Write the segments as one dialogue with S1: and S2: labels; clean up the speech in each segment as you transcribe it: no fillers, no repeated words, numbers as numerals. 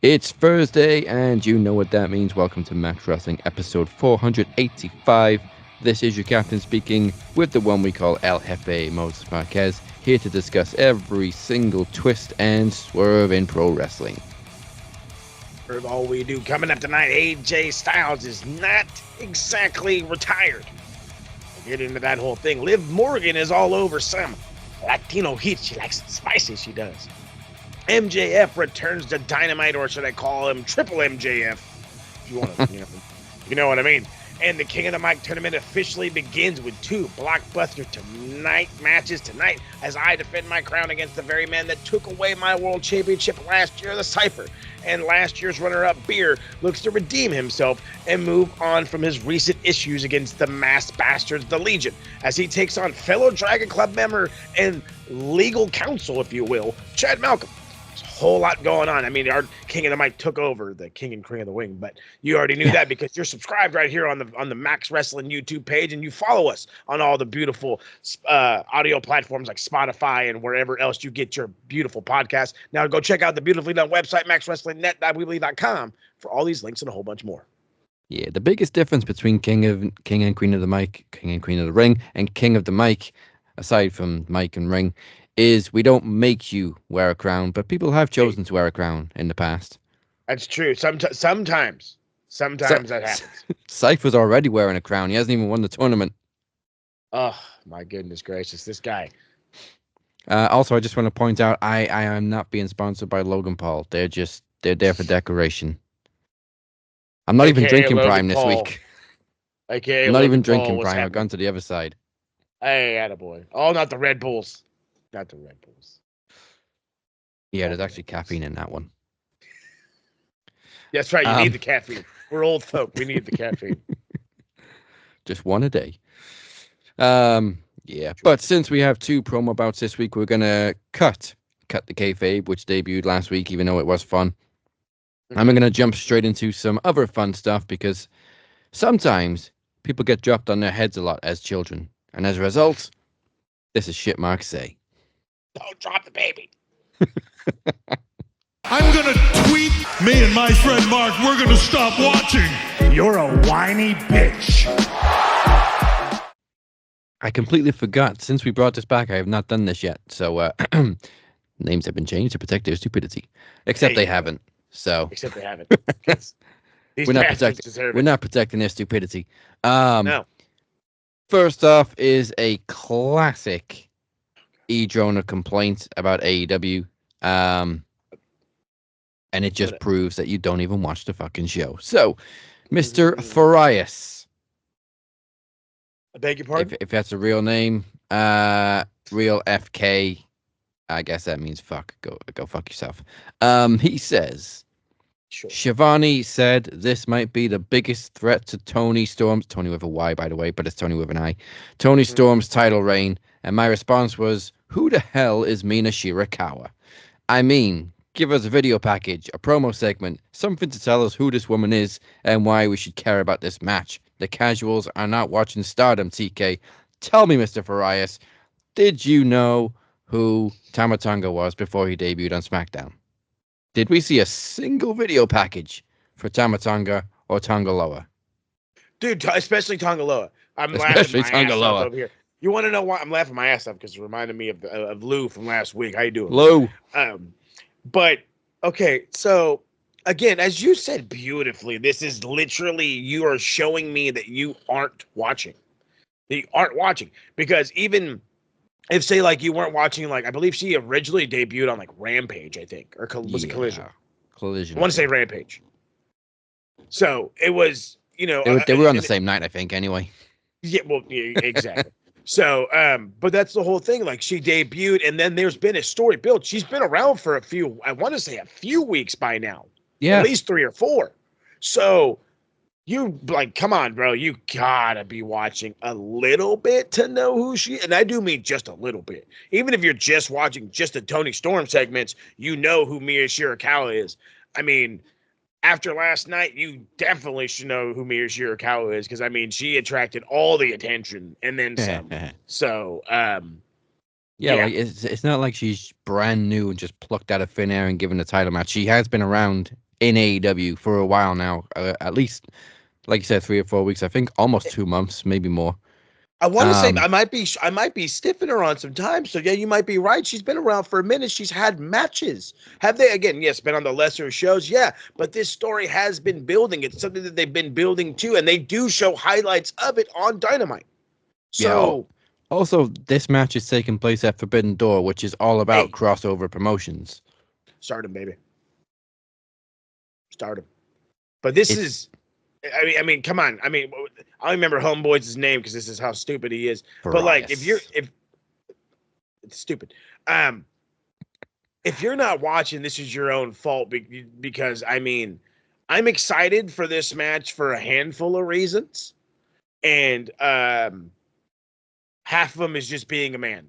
S1: It's Thursday, and you know what that means. Welcome to Max Wrestling, episode 485. This is your captain speaking with the one we call El Jefe Moses Marquez, here to discuss every single twist and swerve in pro wrestling.
S2: All we do coming up tonight, AJ Styles is not exactly retired. We'll get into that whole thing. Liv Morgan is all over some Latino heat. She likes it spicy, she does. MJF returns to Dynamite, or should I call him Triple MJF? If you want to, you know what I mean. And the King of the Mic tournament officially begins with two blockbuster tonight matches tonight as I defend my crown against the very man that took away my world championship last year, the Cypher. And last year's runner-up Beer looks to redeem himself and move on from his recent issues against the masked bastards, the Legion, as he takes on fellow Dragon Club member and legal counsel, if you will, Chad Malcolm. Whole lot going on. I mean, our King of the Mic took over the King and Queen of the Wing, but you already knew that because you're subscribed right here on the Max Wrestling YouTube page, and you follow us on all the beautiful audio platforms like Spotify and wherever else you get your beautiful podcasts. Now go check out the beautifully done website, maxwrestlingnet.weebly.com, for all these links and a whole bunch more.
S1: Yeah, the biggest difference between King and Queen of the Mic, King and Queen of the Ring, and King of the Mic, aside from Mic and Ring, is we don't make you wear a crown, but people have chosen to wear a crown in the past.
S2: That's true. Sometimes that happens.
S1: Cypher's already wearing a crown. He hasn't even won the tournament.
S2: Oh, my goodness gracious, this guy.
S1: Also, I just want to point out, I am not being sponsored by Logan Paul. They're there for decoration. I'm not even drinking
S2: Logan
S1: Prime
S2: Paul.
S1: this week.
S2: I'm
S1: not even drinking Prime. I've gone to the other side.
S2: Hey, attaboy. Oh, not the Red Bulls. Not the Red Bulls.
S1: Yeah, there's actually caffeine in that one.
S2: That's right. You need the caffeine. We're old folk. We need the caffeine.
S1: Just one a day. Yeah. But since we have two promo bouts this week, we're gonna cut the kayfabe, which debuted last week, even though it was fun. And we're gonna jump straight into some other fun stuff because sometimes people get dropped on their heads a lot as children, and as a result, this is shit Mark say.
S2: Don't drop the baby.
S3: I'm going to tweet me and my friend Mark. We're going to stop watching.
S4: You're a whiny bitch.
S1: I completely forgot. Since we brought this back, I have not done this yet. So names have been changed to protect their stupidity. Except they haven't. So
S2: Except they haven't.
S1: We're not protecting their stupidity.
S2: No.
S1: First off is a classic E-Droner complaint about AEW. And it just proves that you don't even watch the fucking show. So, Mr. Farias.
S2: I beg your pardon?
S1: If that's a real name, real FK, I guess that means fuck. Go fuck yourself. He says,
S2: Sure.
S1: Shivani said this might be the biggest threat to Tony Storm's, Tony with a Y, by the way, but it's Tony with an I, Tony Storm's title reign. And my response was, who the hell is Mina Shirakawa? I mean, give us a video package, a promo segment, something to tell us who this woman is and why we should care about this match. The casuals are not watching Stardom, TK. Tell me, Mr. Farias, did you know who Tama Tonga was before he debuted on SmackDown? Did we see a single video package for Tama Tonga or Tonga Loa?
S2: Dude, especially Tonga Loa. I'm
S1: Especially
S2: laughing my
S1: Tonga
S2: ass
S1: Loa.
S2: off over here. You want to know why I'm laughing my ass off? Because it reminded me of Lou from last week. How you doing?
S1: Lou.
S2: But okay, so again, as you said beautifully, this is literally you are showing me that you aren't watching. That you aren't watching because even if say like you weren't watching, like I believe she originally debuted on like Rampage, I think, or was it Collision?
S1: Collision.
S2: I want to say Rampage. So it was, you know,
S1: they were on the same night, I think. Anyway.
S2: Yeah, well, yeah, exactly. So, but that's the whole thing. Like she debuted, and then there's been a story built. She's been around for I want to say a few weeks by now.
S1: Yeah,
S2: at least 3 or 4. So you like, come on, bro. You gotta be watching a little bit to know who she is. And I do mean just a little bit. Even if you're just watching just the Tony Storm segments, you know who Mia Shirakawa is. I mean, after last night, you definitely should know who Mia Shirakawa is, because I mean, she attracted all the attention and then some. So,
S1: yeah, like it's not like she's brand new and just plucked out of thin air and given a title match. She has been around in AEW for a while now, at least, like you said, 3 or 4 weeks. I think almost 2 months, maybe more.
S2: I want to say I might be stiffing her on some time. So yeah, you might be right. She's been around for a minute. She's had matches. Have they? Again, yes, been on the lesser shows. Yeah, but this story has been building. It's something that they've been building too, and they do show highlights of it on Dynamite. So
S1: also, this match is taking place at Forbidden Door, which is all about crossover promotions.
S2: Stardom, baby. Stardom. But this is. I mean, come on. I mean, I remember Homeboy's name because this is how stupid he is. But like, if it's stupid, if you're not watching, this is your own fault, because I mean, I'm excited for this match for a handful of reasons, and half of them is just being a man.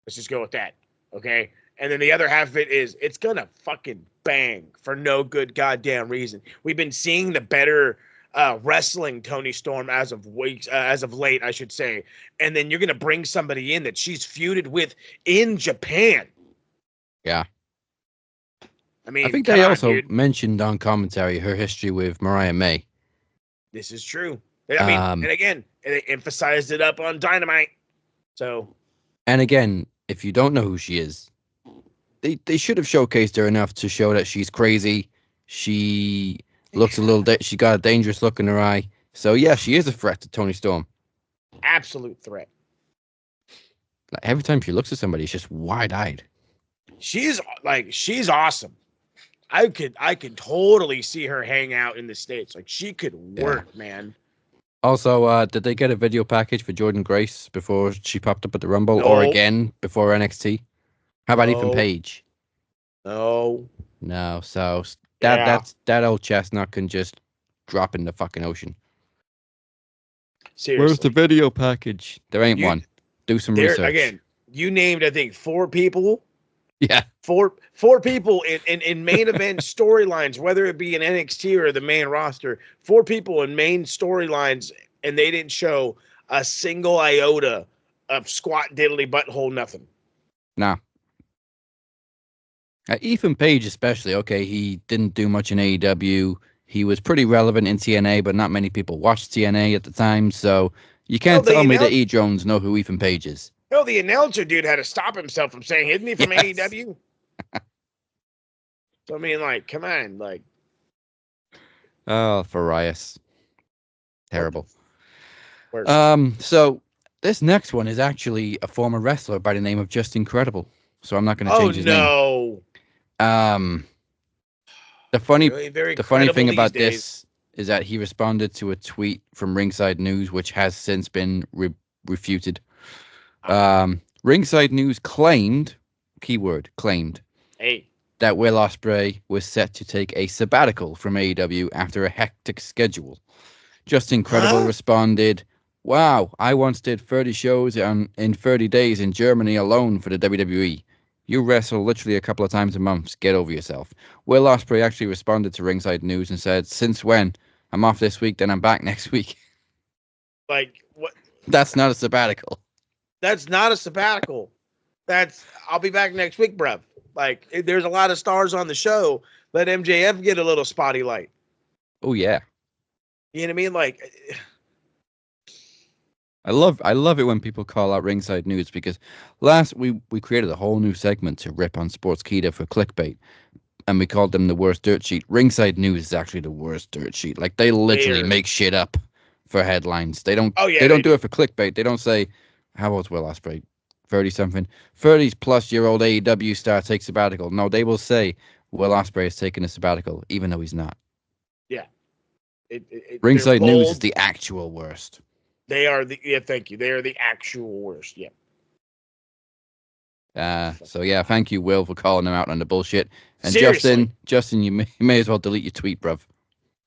S2: Let's just go with that, okay? And then the other half of it is it's gonna fucking bang for no good goddamn reason. We've been seeing the better wrestling Tony Storm as of late, I should say. And then you're going to bring somebody in that she's feuded with in Japan.
S1: Yeah.
S2: I mean,
S1: I think they also mentioned on commentary her history with Mariah May.
S2: This is true. I mean, and again, they emphasized it up on Dynamite. So.
S1: And again, if you don't know who she is, they should have showcased her enough to show that she's crazy. She looks a little. She got a dangerous look in her eye. So yeah, she is a threat to Tony Storm.
S2: Absolute threat.
S1: Like, every time she looks at somebody, it's just wide-eyed.
S2: She's awesome. I could totally see her hang out in the States. Like, she could work, man.
S1: Also, did they get a video package for Jordan Grace before she popped up at the Rumble, or again before NXT? How about Ethan Page?
S2: No.
S1: So that old chestnut can just drop in the fucking ocean.
S2: Seriously.
S1: Where's the video package? There ain't one. Do some research.
S2: Again, you named, I think, 4 people.
S1: Yeah.
S2: Four people in main event storylines, whether it be in NXT or the main roster. 4 people in main storylines, and they didn't show a single iota of squat diddly butthole nothing.
S1: Nah. Ethan Page especially, okay, he didn't do much in AEW. He was pretty relevant in TNA, but not many people watched TNA at the time, so you can't tell me that E-Drones know who Ethan Page is.
S2: No, the announcer dude had to stop himself from saying, isn't he from AEW? So, I mean, like, come on, like.
S1: Oh, Farias. Terrible. So, this next one is actually a former wrestler by the name of Just Incredible, so I'm not going to change his name. The funny thing about this is that he responded to a tweet from Ringside News, which has since been refuted. Ringside News claimed, keyword claimed, that Will Ospreay was set to take a sabbatical from AEW after a hectic schedule. Just Incredible responded, "Wow, I once did 30 shows in 30 days in Germany alone for the WWE. You wrestle literally a couple of times a month. Get over yourself." Will Ospreay actually responded to Ringside News and said, "Since when? I'm off this week, then I'm back next week."
S2: Like, what?
S1: That's not a sabbatical.
S2: That's not a sabbatical. I'll be back next week, bruv. Like, there's a lot of stars on the show. Let MJF get a little spotty light.
S1: Oh, yeah.
S2: You know what I mean? Like,
S1: I love it when people call out Ringside News, because last we created a whole new segment to rip on Sportskeeda for clickbait, and we called them the worst dirt sheet. Ringside News is actually the worst dirt sheet. Like, they literally make shit up for headlines. They don't. They don't do it for clickbait. They don't say, "How old's Will Ospreay? 30-something, 30-plus-year-old AEW star takes sabbatical." No, they will say Will Ospreay has taken a sabbatical, even though he's not.
S2: Yeah.
S1: Ringside News is the actual worst.
S2: They are thank you. They are the actual worst. Yeah.
S1: So yeah, thank you, Will, for calling them out on the bullshit. And
S2: Seriously.
S1: Justin, you may as well delete your tweet, bruv.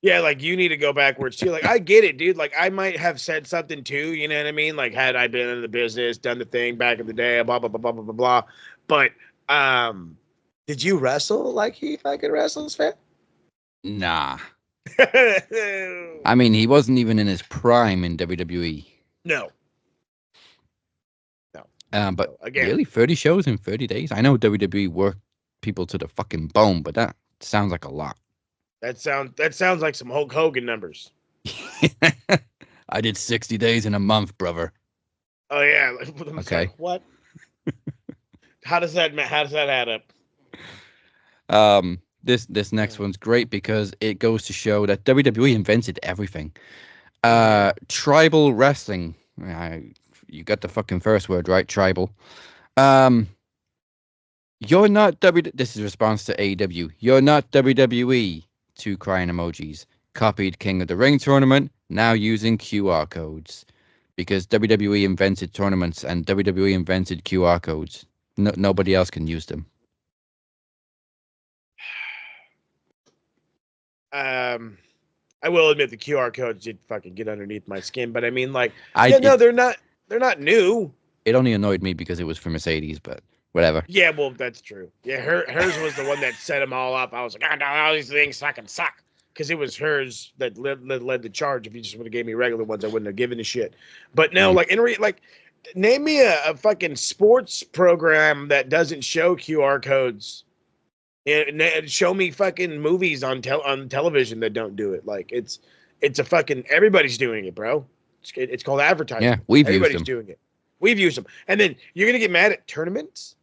S2: Yeah, like you need to go backwards too. Like I get it, dude. Like I might have said something too, you know what I mean? Like had I been in the business, done the thing back in the day, blah blah blah blah blah blah blah. But did you wrestle like he fucking wrestles, fam?
S1: Nah. I mean, he wasn't even in his prime in WWE.
S2: No.
S1: But
S2: So, again,
S1: really, 30 shows in 30 days? I know WWE worked people to the fucking bone, but that sounds like a lot.
S2: that sounds like some Hulk Hogan numbers.
S1: I did 60 days in a month, brother.
S2: Oh yeah.
S1: Okay.
S2: Like, what? How does that add up?
S1: This next one's great because it goes to show that WWE invented everything. Tribal wrestling. You got the fucking first word right, tribal. You're not This is a response to AEW. You're not WWE. 2 crying emojis. Copied King of the Ring tournament. Now using QR codes because WWE invented tournaments and WWE invented QR codes. Nobody else can use them.
S2: I will admit the QR codes did fucking get underneath my skin, but I mean, like, they're not new.
S1: It only annoyed me because it was for Mercedes, but whatever.
S2: Yeah, well, that's true. Yeah, hers was the one that set them all up. I was like, no, all these things fucking suck. Because it was hers that led the charge. If you just would have gave me regular ones, I wouldn't have given a shit. But no, like, name me a fucking sports program that doesn't show QR codes. And show me fucking movies on television that don't do it. Like, it's a fucking, everybody's doing it, bro. It's called advertising.
S1: Yeah, we've used them.
S2: Everybody's doing it. We've used them. And then you're going to get mad at tournaments?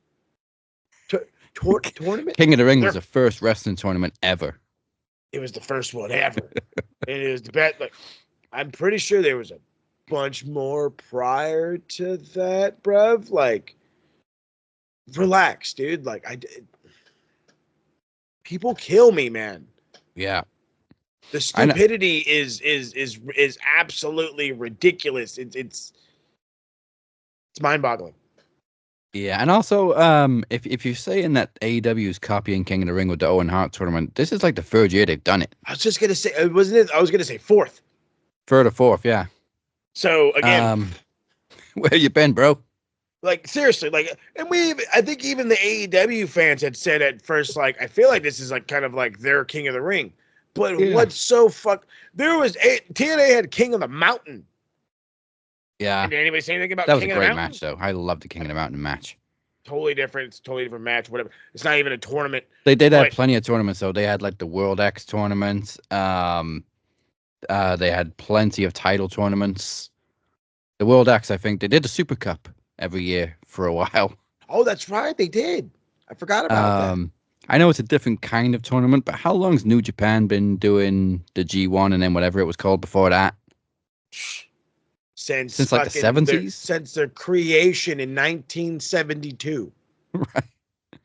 S2: Tournament?
S1: King of the Ring was the first wrestling tournament ever.
S2: It was the first one ever. And it was the best. Like, I'm pretty sure there was a bunch more prior to that, bruv. Like, relax, dude. Like, people kill me, man.
S1: Yeah.
S2: The stupidity is absolutely ridiculous. It's mind-boggling.
S1: Yeah, and also, if you're saying that AEW is copying King of the Ring with the Owen Hart tournament, this is like the 3rd year they've done it.
S2: I was just gonna say, wasn't it? I was gonna say 4th.
S1: 3rd or 4th, yeah.
S2: So again,
S1: where you been, bro?
S2: Like, seriously, like, and I think even the AEW fans had said at first, like, I feel like this is like kind of like their King of the Ring, but what's so there was TNA had King of the Mountain.
S1: Yeah.
S2: Did anybody say anything about
S1: that was
S2: King
S1: a
S2: of the
S1: great
S2: Mountain?
S1: match, though. I love the King of the Mountain match.
S2: Totally different. It's a totally different match. Whatever. It's not even a tournament.
S1: They did have plenty of tournaments, though. They had like the World X tournament. They had plenty of title tournaments. The World X, I think, they did the Super Cup every year for a while.
S2: Oh, that's right. They did. I forgot about that.
S1: I know it's a different kind of tournament, but how long's New Japan been doing the G1 and then whatever it was called before that?
S2: Since
S1: like the 70s?
S2: Since their creation in 1972.
S1: Right.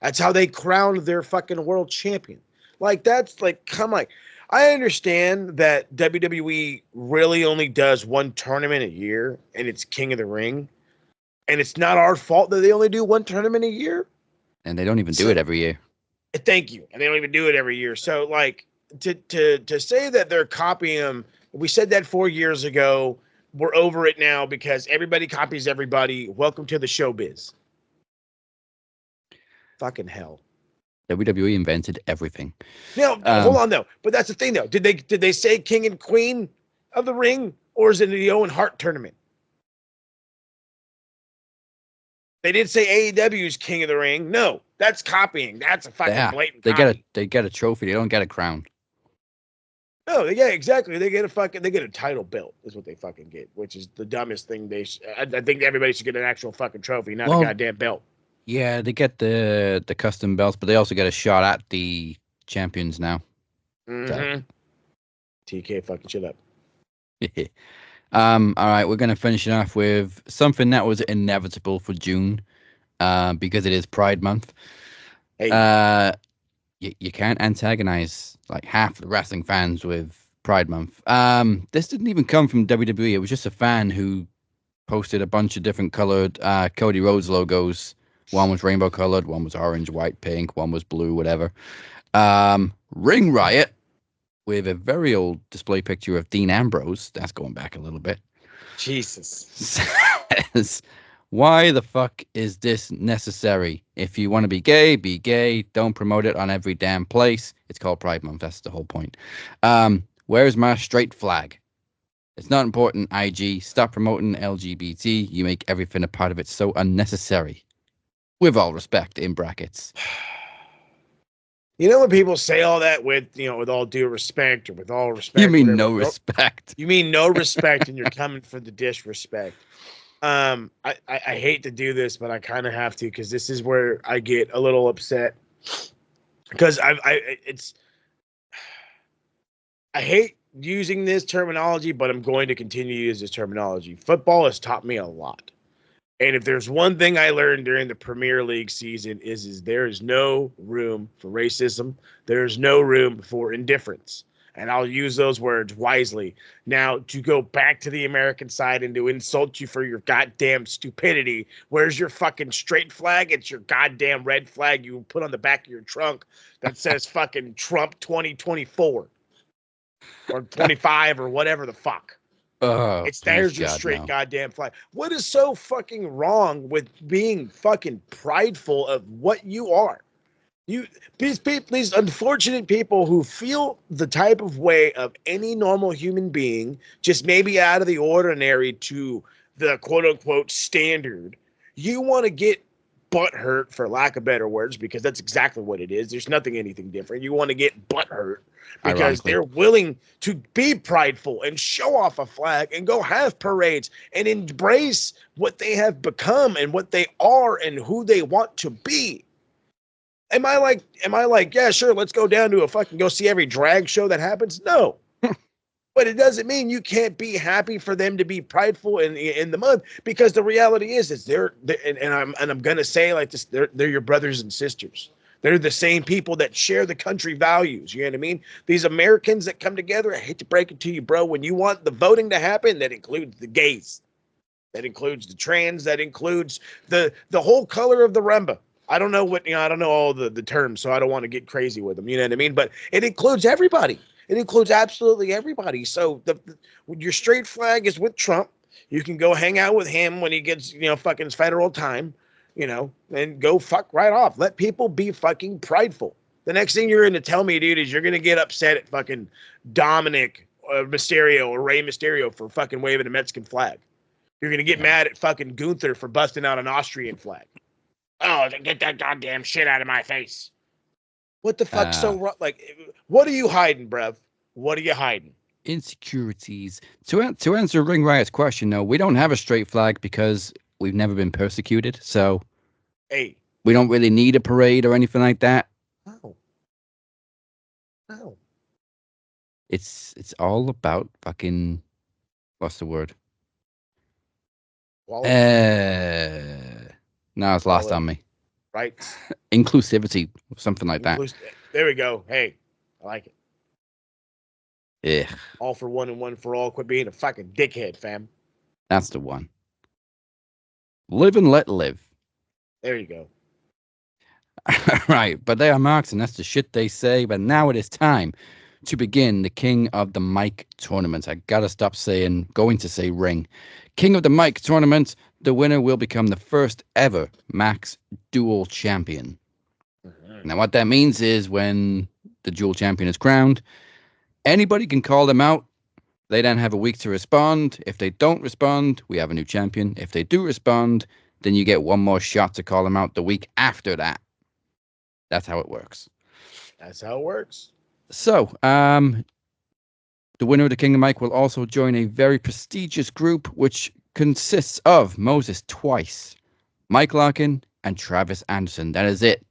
S2: That's how they crowned their fucking world champion. Like, that's like, come on. I understand that WWE really only does one tournament a year, and it's King of the Ring. And it's not our fault that they only do one tournament a year.
S1: And they don't even do it every year.
S2: Thank you. And they don't even do it every year. So, like, to say that they're copying them, we said that 4 years ago. We're over it now because everybody copies everybody. Welcome to the showbiz. Fucking hell.
S1: WWE invented everything.
S2: Now, hold on though. But that's the thing though. Did they say King and Queen of the Ring, or is it the Owen Hart tournament? They did say AEW's King of the Ring. No, that's copying. That's a fucking blatant copy.
S1: They get a trophy. They don't get a crown.
S2: No, exactly. They get a title belt is what they fucking get, which is the dumbest thing. I think everybody should get an actual fucking trophy, not a goddamn belt. Yeah,
S1: they get the custom belts, but they also get a shot at the champions now.
S2: Mm-hmm. So. TK fucking shit up.
S1: All right, we're gonna finish it off with something that was inevitable for June, because it is Pride Month. Hey. You can't antagonize like half the wrestling fans with Pride Month. This didn't even come from WWE. It was just a fan who posted a bunch of different colored Cody Rhodes logos. One was rainbow colored, one was orange, white, pink, one was blue, whatever. Ring Riot with a very old display picture of Dean Ambrose, that's going back a little bit,
S2: Jesus.
S1: says, why the fuck is this necessary? If you want to be gay, be gay. Don't promote it on every damn place. It's called Pride Month. That's the whole point. Where's my straight flag? It's not important, IG. Stop promoting LGBT. You make everything a part of it so unnecessary. With all respect, in brackets.
S2: You know when people say all that with, with all due respect or with all respect?
S1: You mean
S2: whatever,
S1: no respect?
S2: You mean no respect and you're coming for the disrespect. I hate to do this, but I kind of have to because this is where I get a little upset because I hate using this terminology, but I'm going to continue to use this terminology. Football has taught me a lot. And if there's one thing I learned during the Premier League season is there is no room for racism. There is no room for indifference. And I'll use those words wisely. Now, to go back to the American side and to insult you for your goddamn stupidity, where's your fucking straight flag? It's your goddamn red flag you put on the back of your trunk that says fucking Trump 2024 or 25 or whatever the fuck.
S1: Oh,
S2: There's your straight goddamn flag. What is so fucking wrong with being fucking prideful of what you are? These unfortunate people who feel the type of way of any normal human being, just maybe out of the ordinary to the quote unquote standard, you want to get butthurt, for lack of better words, because that's exactly what it is. There's anything different. You want to get butthurt because they're willing to be prideful and show off a flag and go have parades and embrace what they have become and what they are and who they want to be. Am I like, yeah, sure, let's go down to go see every drag show that happens? No. But it doesn't mean you can't be happy for them to be prideful in the month, because the reality is they're I'm gonna say like this, they're your brothers and sisters. They're the same people that share the country values. You know what I mean? These Americans that come together, I hate to break it to you, bro. When you want the voting to happen, that includes the gays, that includes the trans, that includes the whole color of the rainbow. I don't know I don't know all the terms, so I don't want to get crazy with them. You know what I mean? But it includes everybody. It includes absolutely everybody. So your straight flag is with Trump. You can go hang out with him when he gets, fucking federal time, and go fuck right off. Let people be fucking prideful. The next thing you're going to tell me, dude, is you're going to get upset at fucking Dominik Mysterio or Rey Mysterio for fucking waving a Mexican flag. You're going to get mad at fucking Gunther for busting out an Austrian flag. Oh, get that goddamn shit out of my face. What the fuck? What are you hiding, bruv? What are you hiding?
S1: Insecurities. To answer Ring Riot's question, no, we don't have a straight flag because we've never been persecuted. So,
S2: hey,
S1: we don't really need a parade or anything like that.
S2: No.
S1: It's all about fucking, what's the word?
S2: Now
S1: it's lost on me.
S2: Right.
S1: Inclusivity, something like that.
S2: There we go. Hey, I like it.
S1: Yeah.
S2: All for one and one for all. Quit being a fucking dickhead, fam.
S1: That's the one. Live and let live.
S2: There you go.
S1: Right, but they are marks, and that's the shit they say. But now it is time to begin the King of the Mic tournament. I gotta stop going to say ring. King of the Mic tournament. The winner will become the first ever Max Dual Champion. Mm-hmm. Now, what that means is when the Dual Champion is crowned, anybody can call them out. They then have a week to respond. If they don't respond, we have a new champion. If they do respond, then you get one more shot to call them out the week after that. That's how it works. So, the winner of the King of the Mic will also join a very prestigious group, which consists of Moses twice, Mike Larkin, and Travis Anderson. That is it.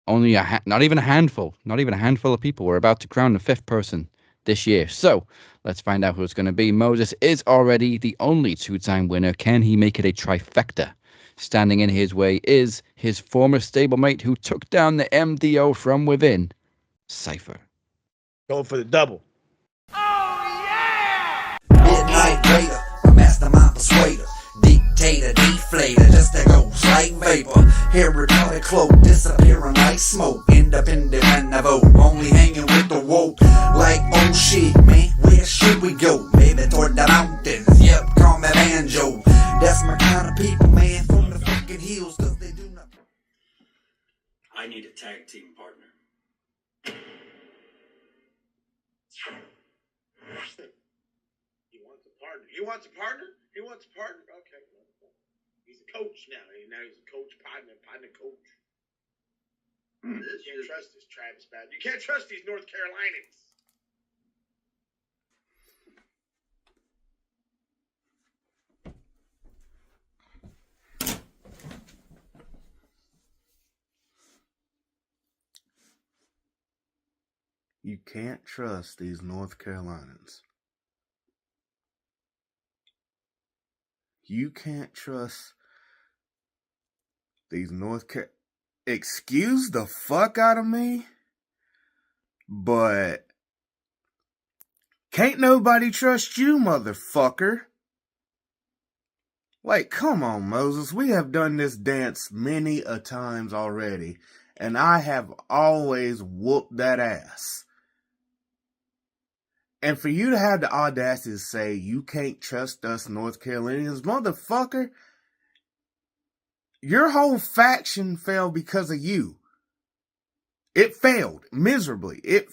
S1: Only not even a handful of people. We're about to crown the fifth person this year. So let's find out who it's going to be. Moses is already the only two-time winner. Can he make it a trifecta? Standing in his way is his former stablemate who took down the MDO from within, Cypher.
S2: Going for the double.
S5: Oh, yeah! Midnight Raider, a mastermind persuader, dictator. levitator, deflator, just a ghost like vapor. Hair retarded cloak, disappearing like smoke. Independent and I vote, only hanging with the woke. Like, oh shit, man, where should we go? Maybe toward the mountains, yep, call me Banjo. That's my kind of people, man, from the fucking hills, cause they do not.
S6: I need a tag team partner.
S2: He wants a partner? He wants a partner? Okay. He's a coach now. Now he's a coach, partner coach. You can't trust this Travis Bad. You can't trust these North Carolinians.
S7: You can't trust these North Carolinians. You can't trust these excuse the fuck out of me, but can't nobody trust you, motherfucker. Like, come on, Moses. We have done this dance many a times already, and I have always whooped that ass. And for you to have the audacity to say you can't trust us North Carolinians, motherfucker, your whole faction fell because of you. It failed miserably. It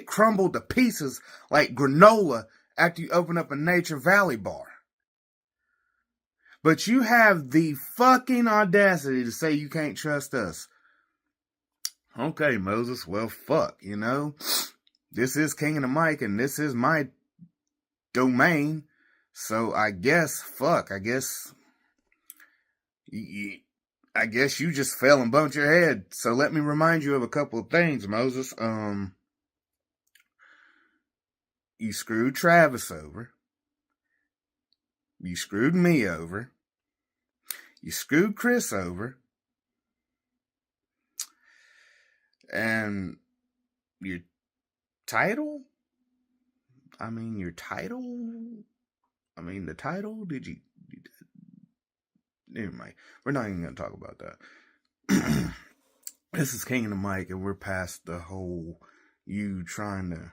S7: crumbled to pieces like granola after you open up a Nature Valley bar. But you have the fucking audacity to say you can't trust us. Okay, Moses, well, fuck, you know. This is King of the Mic, and this is my domain. So I guess you just fell and bumped your head. So let me remind you of a couple of things, Moses. You screwed Travis over. You screwed me over. You screwed Chris over. And your title? The title? Anyway, we're not even going to talk about that. This is King of the Mic, and we're past the whole you trying to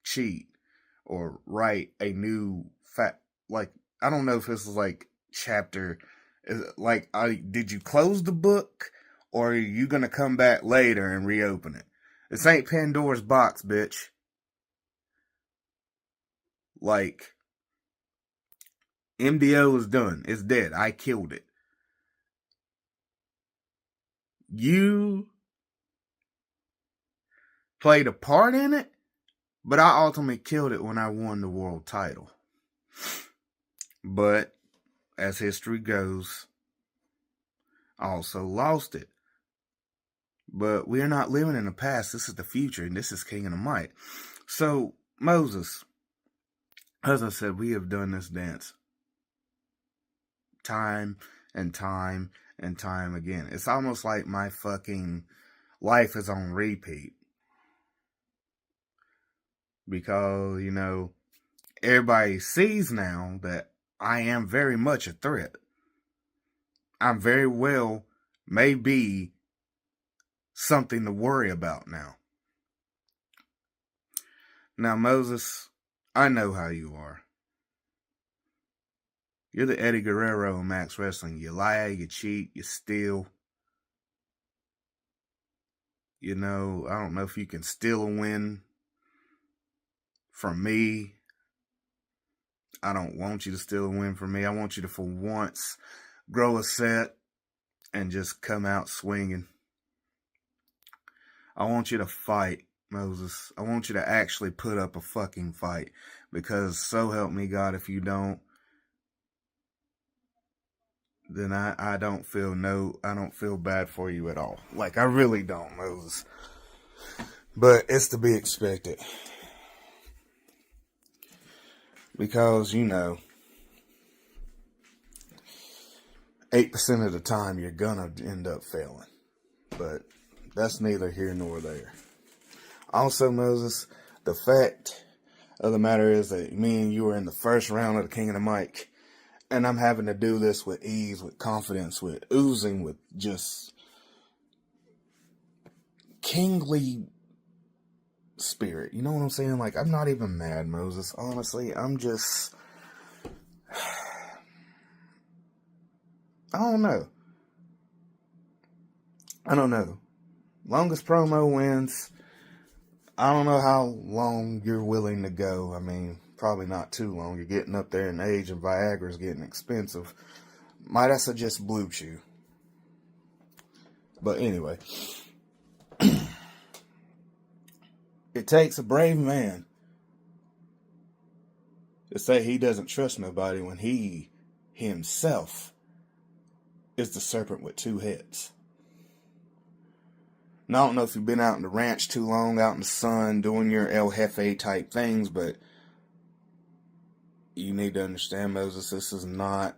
S7: cheat or write a new fact. Like, I don't know if this is like chapter. Like, did you close the book, or are you going to come back later and reopen it? This ain't Pandora's box, bitch. Like, MDO is done. It's dead. I killed it. You played a part in it, but I ultimately killed it when I won the world title. But, as history goes, I also lost it. But we are not living in the past. This is the future, and this is King of the Mic. So, Moses, as I said, we have done this dance time and time and time again. It's almost like my fucking life is on repeat. Because, you know, everybody sees now that I am very much a threat. I'm very well may be something to worry about now. Now, Moses, I know how you are. You're the Eddie Guerrero of Max Wrestling. You lie, you cheat, you steal. You know, I don't know if you can steal a win from me. I don't want you to steal a win from me. I want you to, for once, grow a set and just come out swinging. I want you to fight, Moses. I want you to actually put up a fucking fight. Because so help me God, if you don't, then I don't feel bad for you at all. Like, I really don't, Moses. But it's to be expected. Because, you know, 8% of the time you're gonna end up failing. But that's neither here nor there. Also, Moses, the fact of the matter is that me and you were in the first round of the King of the Mic. And I'm having to do this with ease, with confidence, with oozing, with just kingly spirit. You know what I'm saying? Like, I'm not even mad, Moses. Honestly, I'm just... I don't know. Longest promo wins. I don't know how long you're willing to go. I mean, probably not too long. You're getting up there in age and Viagra's getting expensive. Might I suggest Blue Chew? But anyway. It takes a brave man to say he doesn't trust nobody when he himself is the serpent with two heads. Now, I don't know if you've been out in the ranch too long, out in the sun, doing your El Jefe type things, but you need to understand, Moses, this is not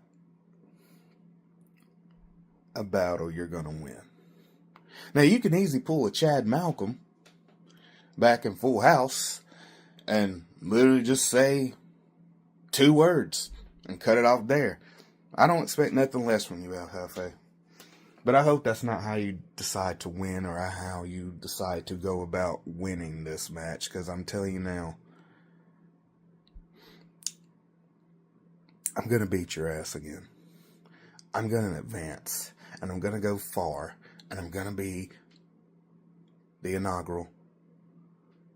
S7: a battle you're going to win. Now, you can easily pull a Chad Malcolm back in Full House and literally just say 2 words and cut it off there. I don't expect nothing less from you, El Jefe. But I hope that's not how you decide to win or how you decide to go about winning this match. Because I'm telling you now, I'm going to beat your ass again. I'm going to advance. And I'm going to go far. And I'm going to be the inaugural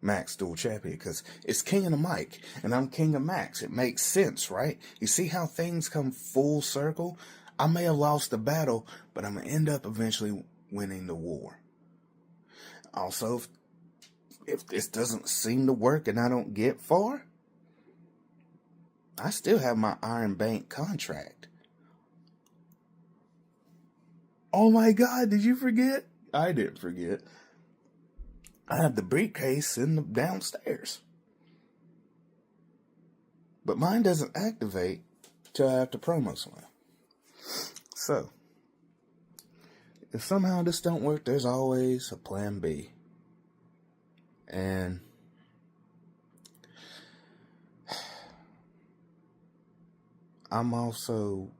S7: Max Dual Champion. Because it's King of the Mic. And I'm King of Max. It makes sense, right? You see how things come full circle? I may have lost the battle, but I'm going to end up eventually winning the war. Also, if this doesn't seem to work and I don't get far, I still have my Iron Bank contract. Oh my God, did you forget? I didn't forget. I have the briefcase in the downstairs. But mine doesn't activate till after promo slam. So, if somehow this don't work, there's always a plan B. And I'm also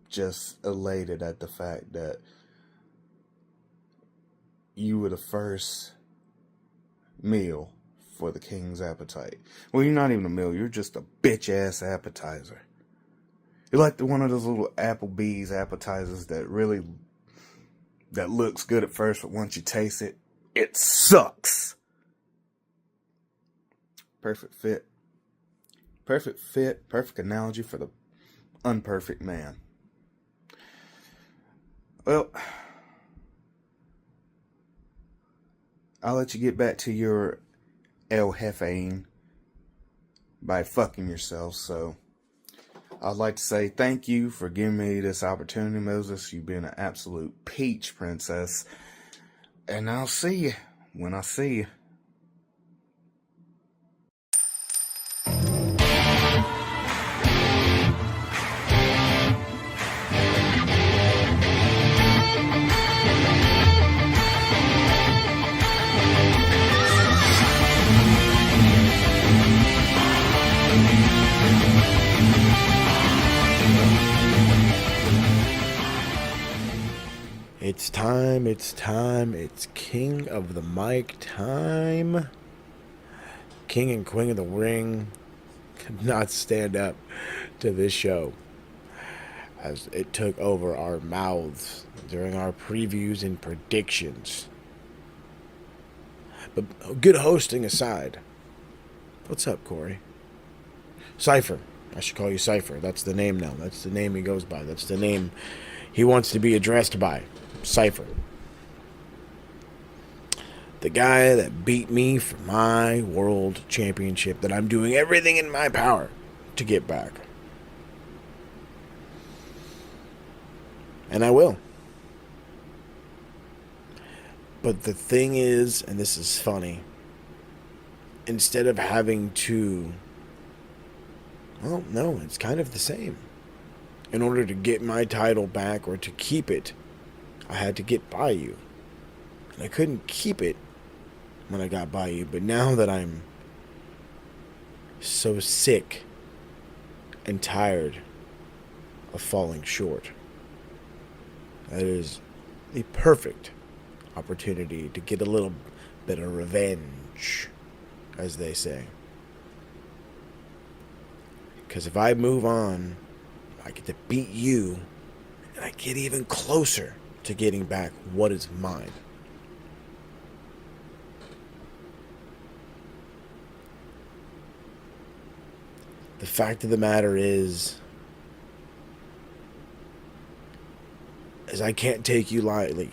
S7: just elated at the fact that you were the first meal for the King's appetite. Well, you're not even a meal, you're just a bitch-ass appetizer. You're like one of those little Applebee's appetizers that looks good at first, but once you taste it, it sucks. Perfect fit. Perfect analogy for the unperfect man. Well, I'll let you get back to your El Jefeing by fucking yourself, so I'd like to say thank you for giving me this opportunity, Moses. You've been an absolute peach, princess. And I'll see you when I see you.
S8: It's time. It's King of the Mic time. King and Queen of the Ring could not stand up to this show as it took over our mouths during our previews and predictions. But good hosting aside, what's up, Corey? Cypher. I should call you Cypher. That's the name now. That's the name he goes by. That's the name he wants to be addressed by. Cypher. The guy that beat me for my world championship that I'm doing everything in my power to get back. And I will. But the thing is, and this is funny, instead of having to, well, no, it's kind of the same. In order to get my title back or to keep it, I had to get by you. And I couldn't keep it when I got by you. But now that I'm so sick and tired of falling short. That is the perfect opportunity to get a little bit of revenge, as they say. Because if I move on, I get to beat you, and I get even closer to getting back what is mine. The fact of the matter is I can't take you lightly.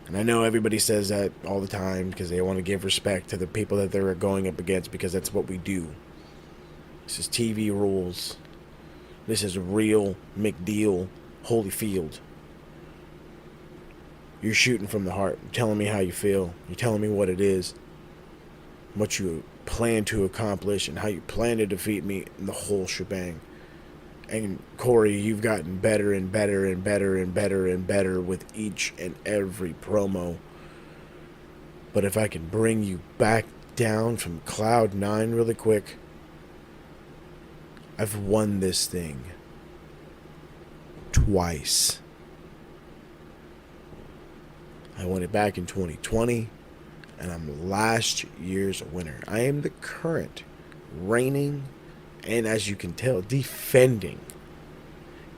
S8: And I know everybody says that all the time because they want to give respect to the people that they're going up against, because that's what we do. This is TV rules. This is real McDeal Holyfield. You're shooting from the heart. You're telling me how you feel. You're telling me what it is. What you plan to accomplish and how you plan to defeat me in the whole shebang. And Corey, you've gotten better and better and better and better and better with each and every promo. But if I can bring you back down from Cloud 9 really quick, I've won this thing twice. I won it back in 2020, and I'm last year's winner. I am the current reigning, and as you can tell, defending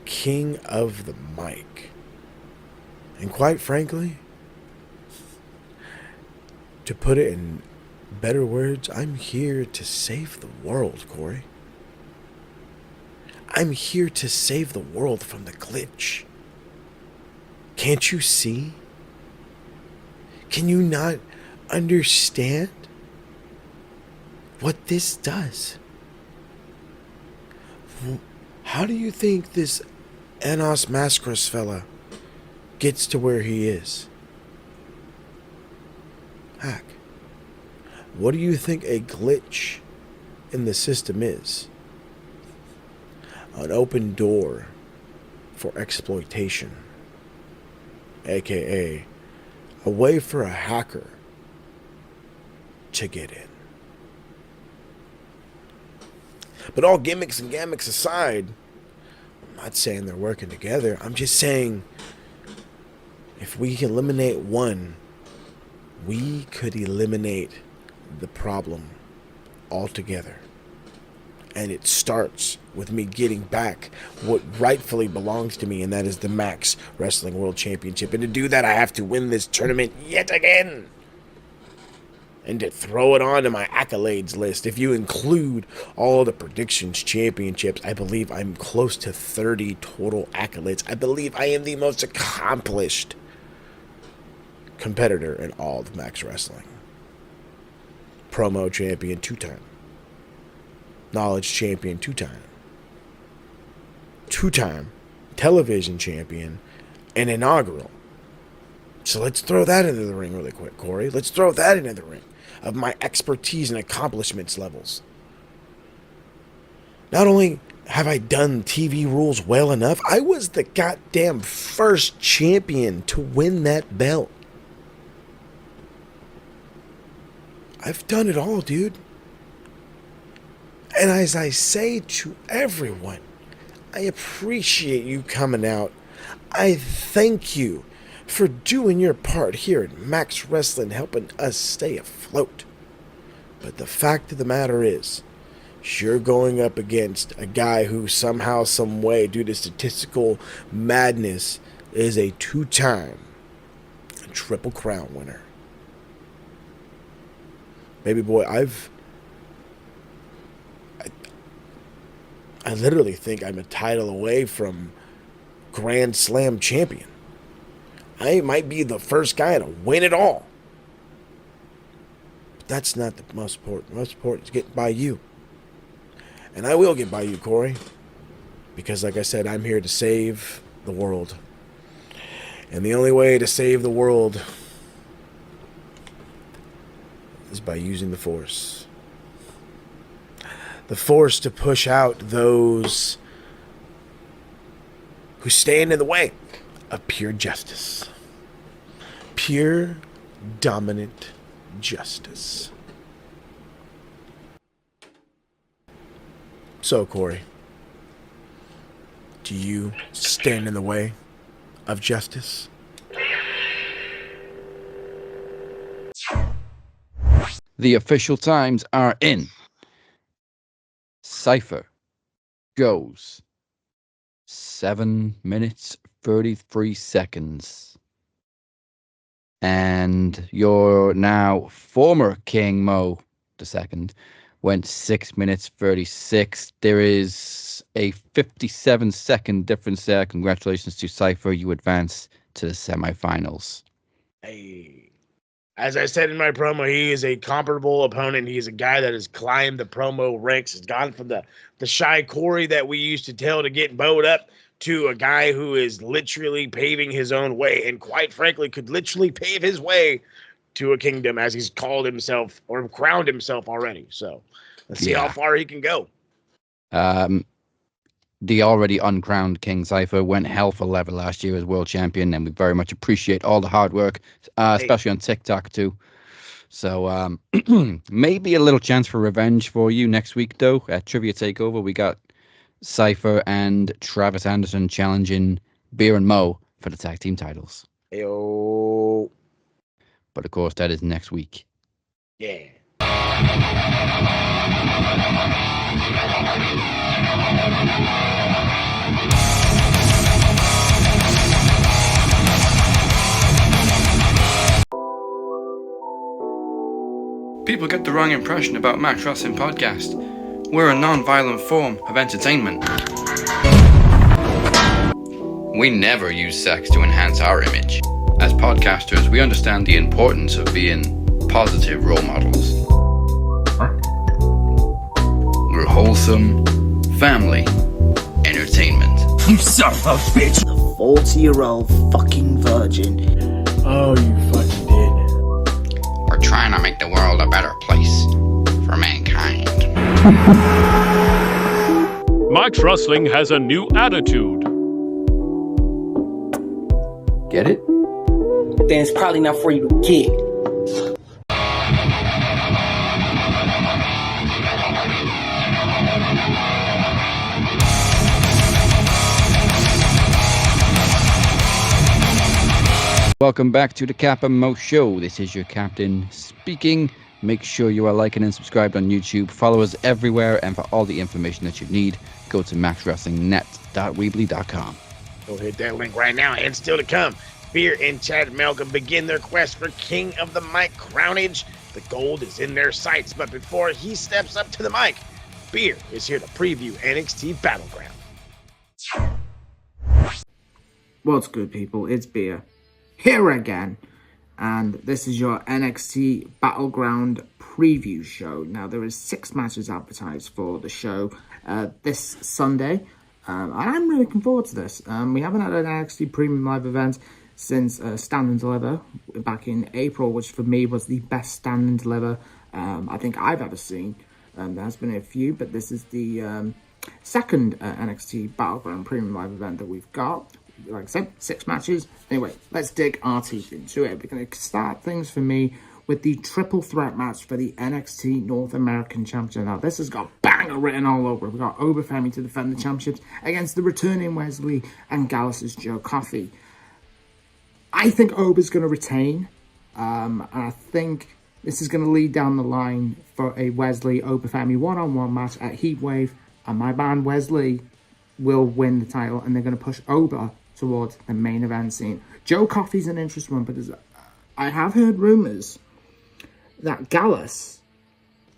S8: King of the Mic. And quite frankly, to put it in better words, I'm here to save the world, Corey. I'm here to save the world from the glitch. Can't you see? Can you not understand what this does? How do you think this Enos Mascaras fella gets to where he is? Heck, what do you think a glitch in the system is? An open door for exploitation, aka a way for a hacker to get in. But all gimmicks and gammicks aside, I'm not saying they're working together. I'm just saying if we can eliminate one, we could eliminate the problem altogether. And it starts with me getting back what rightfully belongs to me, and that is the Max Wrestling World Championship. And to do that, I have to win this tournament yet again. And to throw it onto my accolades list, if you include all the predictions championships, I believe I'm close to 30 total accolades. I believe I am the most accomplished competitor in all of Max Wrestling. Promo champion 2-time. Knowledge champion 2-time. 2-time television champion and inaugural. So let's throw that into the ring really quick, Corey. Let's throw that into the ring of my expertise and accomplishments levels. Not only have I done TV rules well enough, I was the goddamn first champion to win that belt. I've done it all, dude. And as I say to everyone, I appreciate you coming out. I thank you for doing your part here at Max Wrestling, helping us stay afloat. But the fact of the matter is, you're going up against a guy who somehow, some way, due to statistical madness, is a 2-time Triple Crown winner. Baby boy, I literally think I'm a title away from Grand Slam champion. I might be the first guy to win it all. But that's not the most important. Most important is getting by you. And I will get by you, Corey. Because like I said, I'm here to save the world. And the only way to save the world is by using the Force. The Force to push out those who stand in the way of pure justice. Pure, dominant justice. So, Corey, Do you stand in the way of justice?
S1: The official times are in. Cypher goes 7 minutes 33 seconds. And your now former King Mo II went 6 minutes 36. There is a 57-second difference there. Congratulations to Cypher. You advance to the semifinals.
S2: Hey. As I said in my promo, he is a comparable opponent. He's a guy that has climbed the promo ranks. Has gone from the shy Corey that we used to tell to get bowed up to a guy who is literally paving his own way, and quite frankly could literally pave his way to a kingdom, as he's called himself or crowned himself already. So let's see how far he can go.
S1: The already uncrowned King Cypher went hell for leather last year as world champion, and we very much appreciate all the hard work, especially on TikTok too. So maybe a little chance for revenge for you next week, though. At Trivia Takeover, we got Cypher and Travis Anderson challenging Beer and Mo for the tag team titles.
S2: Ayo.
S1: But of course, that is next week.
S2: Yeah.
S9: People get the wrong impression about Max Wrestling Podcast. We're a non-violent form of entertainment. We never use sex to enhance our image. As podcasters, we understand the importance of being positive role models. We're wholesome, family, entertainment.
S10: You son of a bitch! A 40-year-old fucking virgin.
S4: Oh, you fucking did.
S9: We're trying to make the world a better place for mankind.
S11: Max Wrestling has a new attitude.
S1: Get it?
S10: Then it's probably not for you to get.
S1: Welcome back to the Cap and Mo Show. This is your captain speaking. Make sure you are liking and subscribed on YouTube. Follow us everywhere, and for all the information that you need, go to maxwrestlingnet.weebly.com.
S2: Go hit that link right now, and still to come, Beer and Chad Malcolm begin their quest for King of the Mic crownage. The gold is in their sights, but before he steps up to the mic, Beer is here to preview NXT Battleground.
S12: What's good, people? It's Beer here again, and this is your NXT Battleground preview show. Now, there is 6 matches advertised for the show this Sunday, and I'm really looking forward to this. We haven't had an NXT Premium Live event since Stand and Deliver back in April, which for me was the best Stand and Deliver I think I've ever seen. There has been a few, but this is the second NXT Battleground Premium Live event that we've got. Like I said, 6 matches. Anyway, let's dig our teeth into it. We're going to start things for me with the triple threat match for the NXT North American Championship. Now, this has got banger written all over it. We've got Oberfemi to defend the championships against the returning Wesley and Gallus' Joe Coffey. I think Ober's going to retain. And I think this is going to lead down the line for a Wesley Oberfemi one-on-one match at Heatwave. And my man Wesley will win the title, and they're going to push Ober towards the main event scene. Joe Coffey's an interesting one because I have heard rumours that Gallus,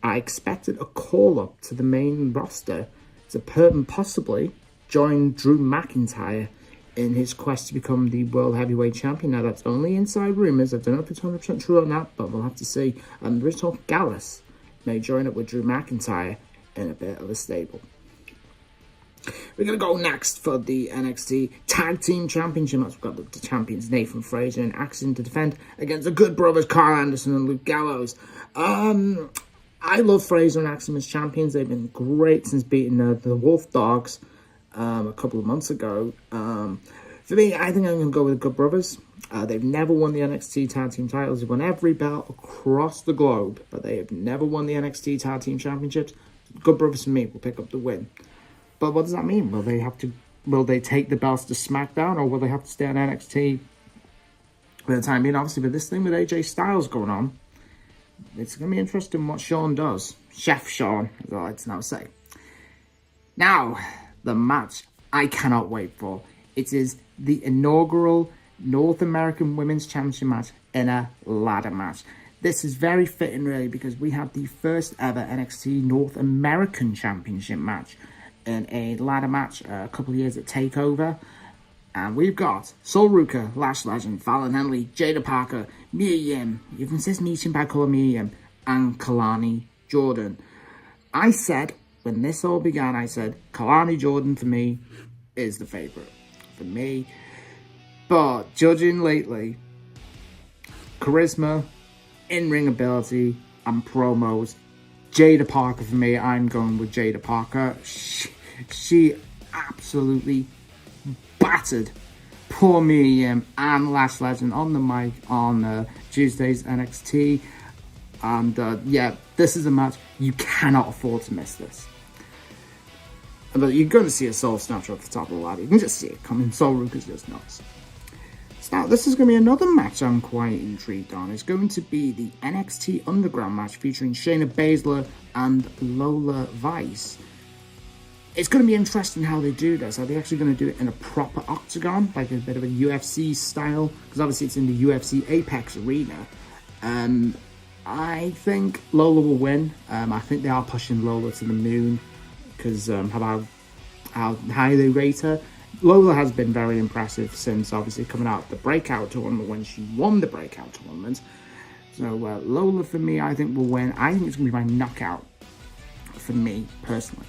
S12: I expected a call-up to the main roster to possibly join Drew McIntyre in his quest to become the World Heavyweight Champion. Now, that's only inside rumours. I don't know if it's 100% true or not, but we'll have to see. And there is talk Gallus may join up with Drew McIntyre in a bit of a stable. We're going to go next for the NXT Tag Team Championship match. We've got the champions Nathan Frazer and Axiom to defend against the Good Brothers Carl Anderson and Luke Gallows. I love Frazer and Axiom as champions. They've been great since beating the Wolf Dogs a couple of months ago. For me, I think I'm going to go with the Good Brothers. They've never won the NXT Tag Team titles. They've won every belt across the globe, but they have never won the NXT Tag Team Championships. Good Brothers for me will pick up the win. But what does that mean? Well, they have to Will they take the belts to SmackDown, or will they have to stay on NXT for the time being? Obviously, with this thing with AJ Styles going on, it's going to be interesting what Sean does. Chef Sean, as I like to now say. Now, the match I cannot wait for. It is the inaugural North American Women's Championship match in a ladder match. This is very fitting, really, because we have the first ever NXT North American Championship match in a ladder match a couple of years at TakeOver. And we've got Sol Ruka, Lash Legend, Fallon Henley, Jada Parker, Mia Yim, you can insist me by calling Mia Yim, and Kalani Jordan. I said, when this all began, I said, Kalani Jordan for me is the favourite. For me. But judging lately, charisma, in-ring ability, and promos, Jada Parker for me. I'm going with Jada Parker. She absolutely battered poor me and Lash Legend on the mic on Tuesday's NXT. And yeah, this is a match you cannot afford to miss this. But you're going to see a Soul Snatcher at the top of the ladder. You can just see it coming. Sol Ruka's just nuts. Now, this is going to be another match I'm quite intrigued on. It's going to be the NXT Underground match featuring Shayna Baszler and Lola Vice. It's going to be interesting how they do this. Are they actually going to do it in a proper octagon, like a bit of a UFC style? Because obviously it's in the UFC Apex arena. I think Lola will win. I think they are pushing Lola to the moon because how high they rate her. Lola has been very impressive since obviously coming out of the Breakout tournament when she won the Breakout tournament. So Lola for me, I think will win. I think it's going to be my knockout for me personally.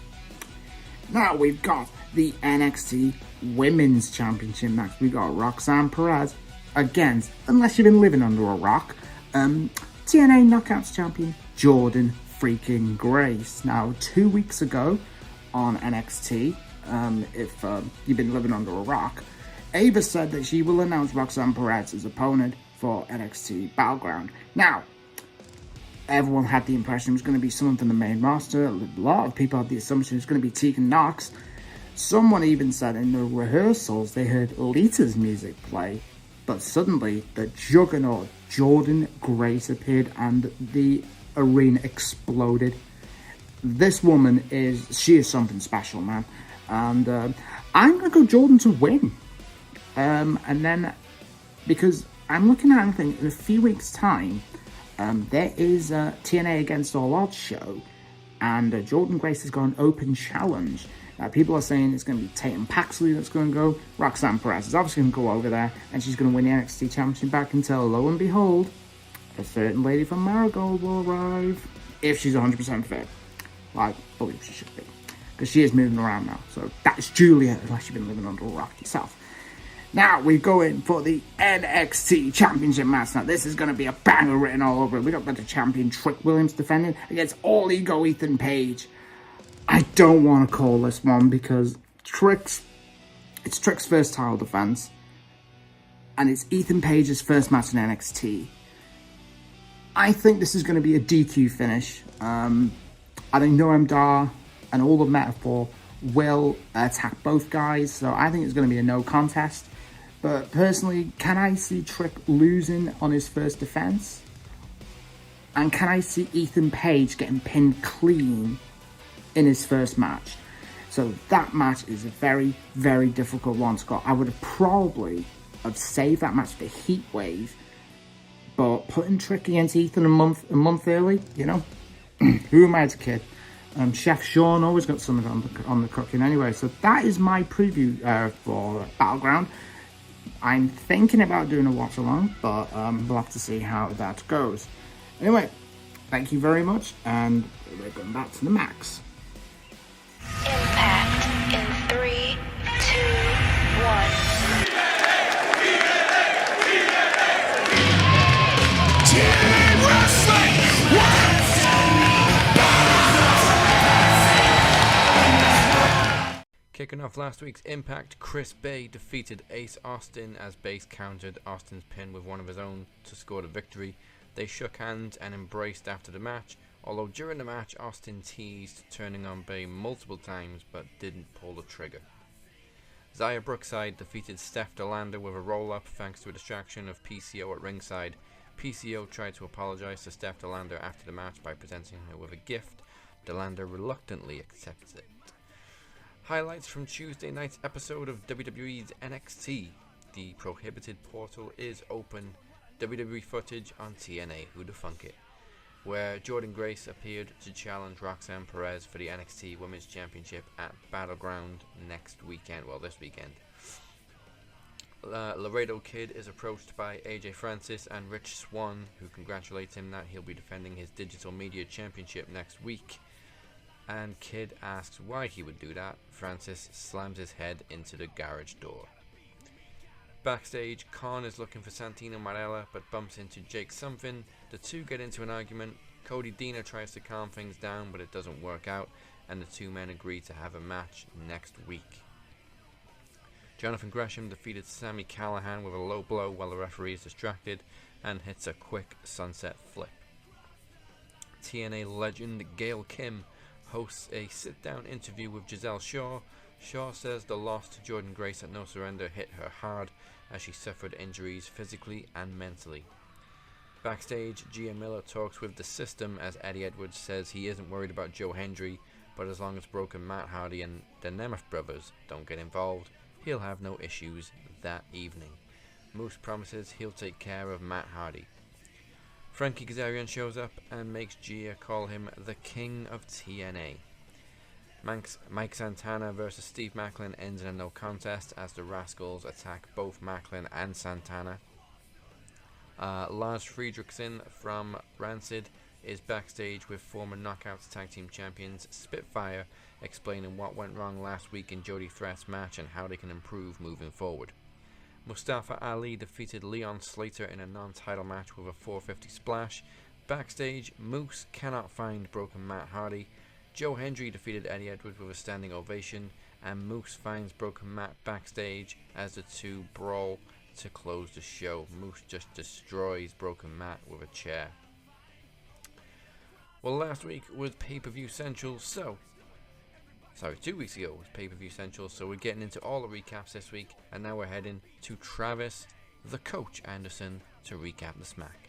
S12: Now we've got the NXT Women's Championship match. We've got Roxanne Perez against, unless you've been living under a rock, TNA Knockouts champion Jordan freaking Grace. Now 2 weeks ago on NXT, if you've been living under a rock, Ava said that she will announce Roxanne Perez's opponent for NXT Battleground. Now, everyone had the impression it was going to be someone from the main roster. A lot of people had the assumption it was going to be Tegan Knox. Someone even said in the rehearsals they heard Lita's music play, but suddenly the juggernaut Jordan Grace appeared and the arena exploded. This woman she is something special, man. And I'm going to go Jordan to win. And then, because I'm looking at anything in a few weeks' time, there is a TNA Against All Odds show, and Jordan Grace has got an open challenge. People are saying it's going to be Tatum Paxley that's going to go. Roxanne Perez is obviously going to go over there, and she's going to win the NXT Championship back until, lo and behold, a certain lady from Marigold will arrive. If she's 100% fit. Like, I believe she should be. Because she is moving around now. So that's Julia, unless you've been living under a rock yourself. Now we go in for the NXT Championship match. Now this is going to be a banger written all over it. We got the champion Trick Williams defending against All Ego Ethan Page. I don't want to call this one because it's Trick's first title defense. And it's Ethan Page's first match in NXT. I think this is going to be a DQ finish. I think Noam Dar and all the metaphor will attack both guys, so I think it's going to be a no contest. But personally, can I see Trick losing on his first defense? And can I see Ethan Page getting pinned clean in his first match? So that match is a very, very difficult one, Scott. I would have probably saved that match for Heat Wave, but putting Trick against Ethan a month early, you know, who am I to kid? Chef Sean always got something on the cooking anyway. So that is my preview for Battleground. I'm thinking about doing a watch along, but we'll have to see how that goes. Anyway, thank you very much, and we're going back to the max.
S13: Impact in 3, 2, 1.
S3: Team Wrestling!
S1: Kicking off last week's Impact, Chris Bay defeated Ace Austin as Bass countered Austin's pin with one of his own to score the victory. They shook hands and embraced after the match, although during the match Austin teased turning on Bay multiple times but didn't pull the trigger. Xia Brookside defeated Steph DeLander with a roll-up thanks to a distraction of PCO at ringside. PCO tried to apologize to Steph DeLander after the match by presenting her with a gift. DeLander reluctantly accepts it. Highlights from Tuesday night's episode of WWE's NXT. The prohibited portal is open. WWE footage on TNA, who the funk it, where Jordynne Grace appeared to challenge Roxanne Perez for the NXT Women's Championship at Battleground this weekend. Laredo Kid is approached by AJ Francis and Rich Swann, who congratulates him that he'll be defending his Digital Media Championship next week. And Kid asks why he would do that. Francis slams his head into the garage door. Backstage, Khan is looking for Santino Marella but bumps into Jake something. The two get into an argument. Cody Deaner tries to calm things down, but it doesn't work out, and the two men agree to have a match next week. Jonathan Gresham defeated Sami Callihan with a low blow while the referee is distracted and hits a quick sunset flip. TNA legend Gail Kim hosts a sit-down interview with Giselle Shaw. Shaw says the loss to Jordynne Grace at No Surrender hit her hard as she suffered injuries physically and mentally. Backstage, Gia Miller talks with the System as Eddie Edwards says he isn't worried about Joe Hendry, but as long as Broken Matt Hardy and the Nemeth brothers don't get involved, he'll have no issues that evening. Moose promises he'll take care of Matt Hardy. Frankie Kazarian shows up and makes Gia call him the King of TNA. Mike Santana versus Steve Macklin ends in a no contest as the Rascals attack both Macklin and Santana. Lars Friedrichsen from Rancid is backstage with former Knockouts Tag Team Champions Spitfire, explaining what went wrong last week in Jody Threat's match and how they can improve moving forward. Mustafa Ali defeated Leon Slater in a non-title match with a 450 splash. Backstage, Moose cannot find Broken Matt Hardy. Joe Hendry defeated Eddie Edwards with a standing ovation, and Moose finds Broken Matt backstage as the two brawl to close the show. Moose just destroys Broken Matt with a chair. Well, last week was Pay-Per-View Central, 2 weeks ago was Pay-Per-View Central, so we're getting into all the recaps this week, and now we're heading to Travis, the Coach Anderson, to recap the smack.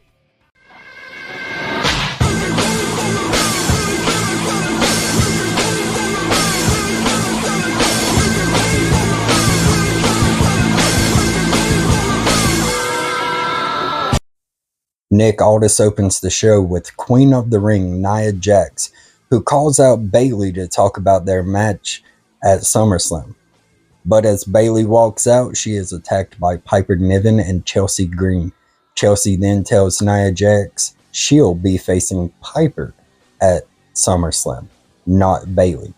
S14: Nick Aldis opens the show with Queen of the Ring, Nia Jax, who calls out Bayley to talk about their match at SummerSlam. But as Bayley walks out, she is attacked by Piper Niven and Chelsea Green. Chelsea then tells Nia Jax she'll be facing Piper at SummerSlam, not Bayley.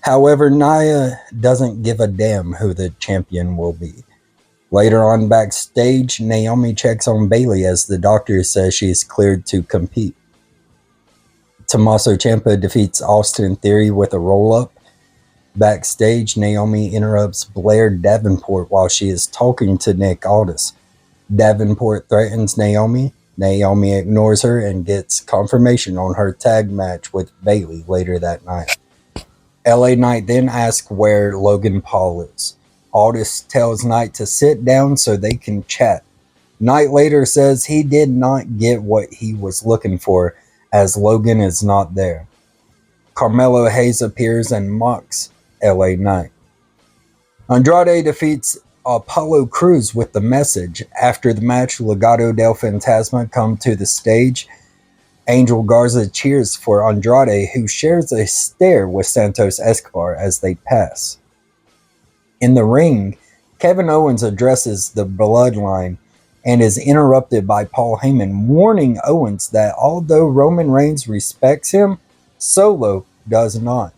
S14: However, Nia doesn't give a damn who the champion will be. Later on backstage, Naomi checks on Bayley as the doctor says she is cleared to compete. Tommaso Ciampa defeats Austin Theory with a roll-up. Backstage, Naomi interrupts Blair Davenport while she is talking to Nick Aldis. Davenport threatens Naomi. Naomi ignores her and gets confirmation on her tag match with Bayley later that night. LA Knight then asks where Logan Paul is. Aldis tells Knight to sit down so they can chat. Knight later says he did not get what he was looking for, as Logan is not there. Carmelo Hayes appears and mocks LA Knight. Andrade defeats Apollo Crews with the message. After the match, Legado del Fantasma come to the stage. Angel Garza cheers for Andrade, who shares a stare with Santos Escobar as they pass. In the ring, Kevin Owens addresses the Bloodline and is interrupted by Paul Heyman, warning Owens that although Roman Reigns respects him, Solo does not.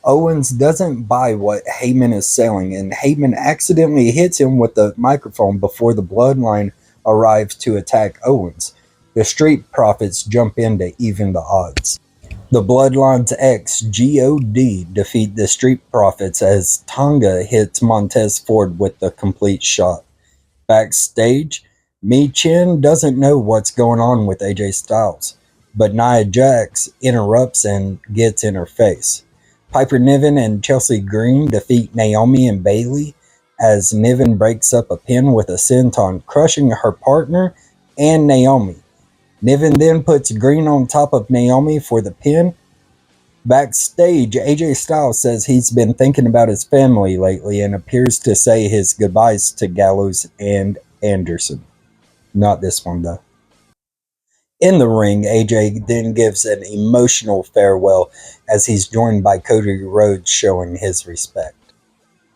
S14: Owens doesn't buy what Heyman is selling, and Heyman accidentally hits him with the microphone before the Bloodline arrives to attack Owens. The Street Profits jump in to even the odds. The Bloodline's ex-God defeat the Street Profits as Tonga hits Montez Ford with the complete shot. Backstage, Michin doesn't know what's going on with AJ Styles, but Nia Jax interrupts and gets in her face. Piper Niven and Chelsea Green defeat Naomi and Bayley as Niven breaks up a pin with a senton, crushing her partner and Naomi. Niven then puts Green on top of Naomi for the pin. Backstage, AJ Styles says he's been thinking about his family lately and appears to say his goodbyes to Gallows and Anderson. Not this one, though. In the ring, AJ then gives an emotional farewell as he's joined by Cody Rhodes showing his respect.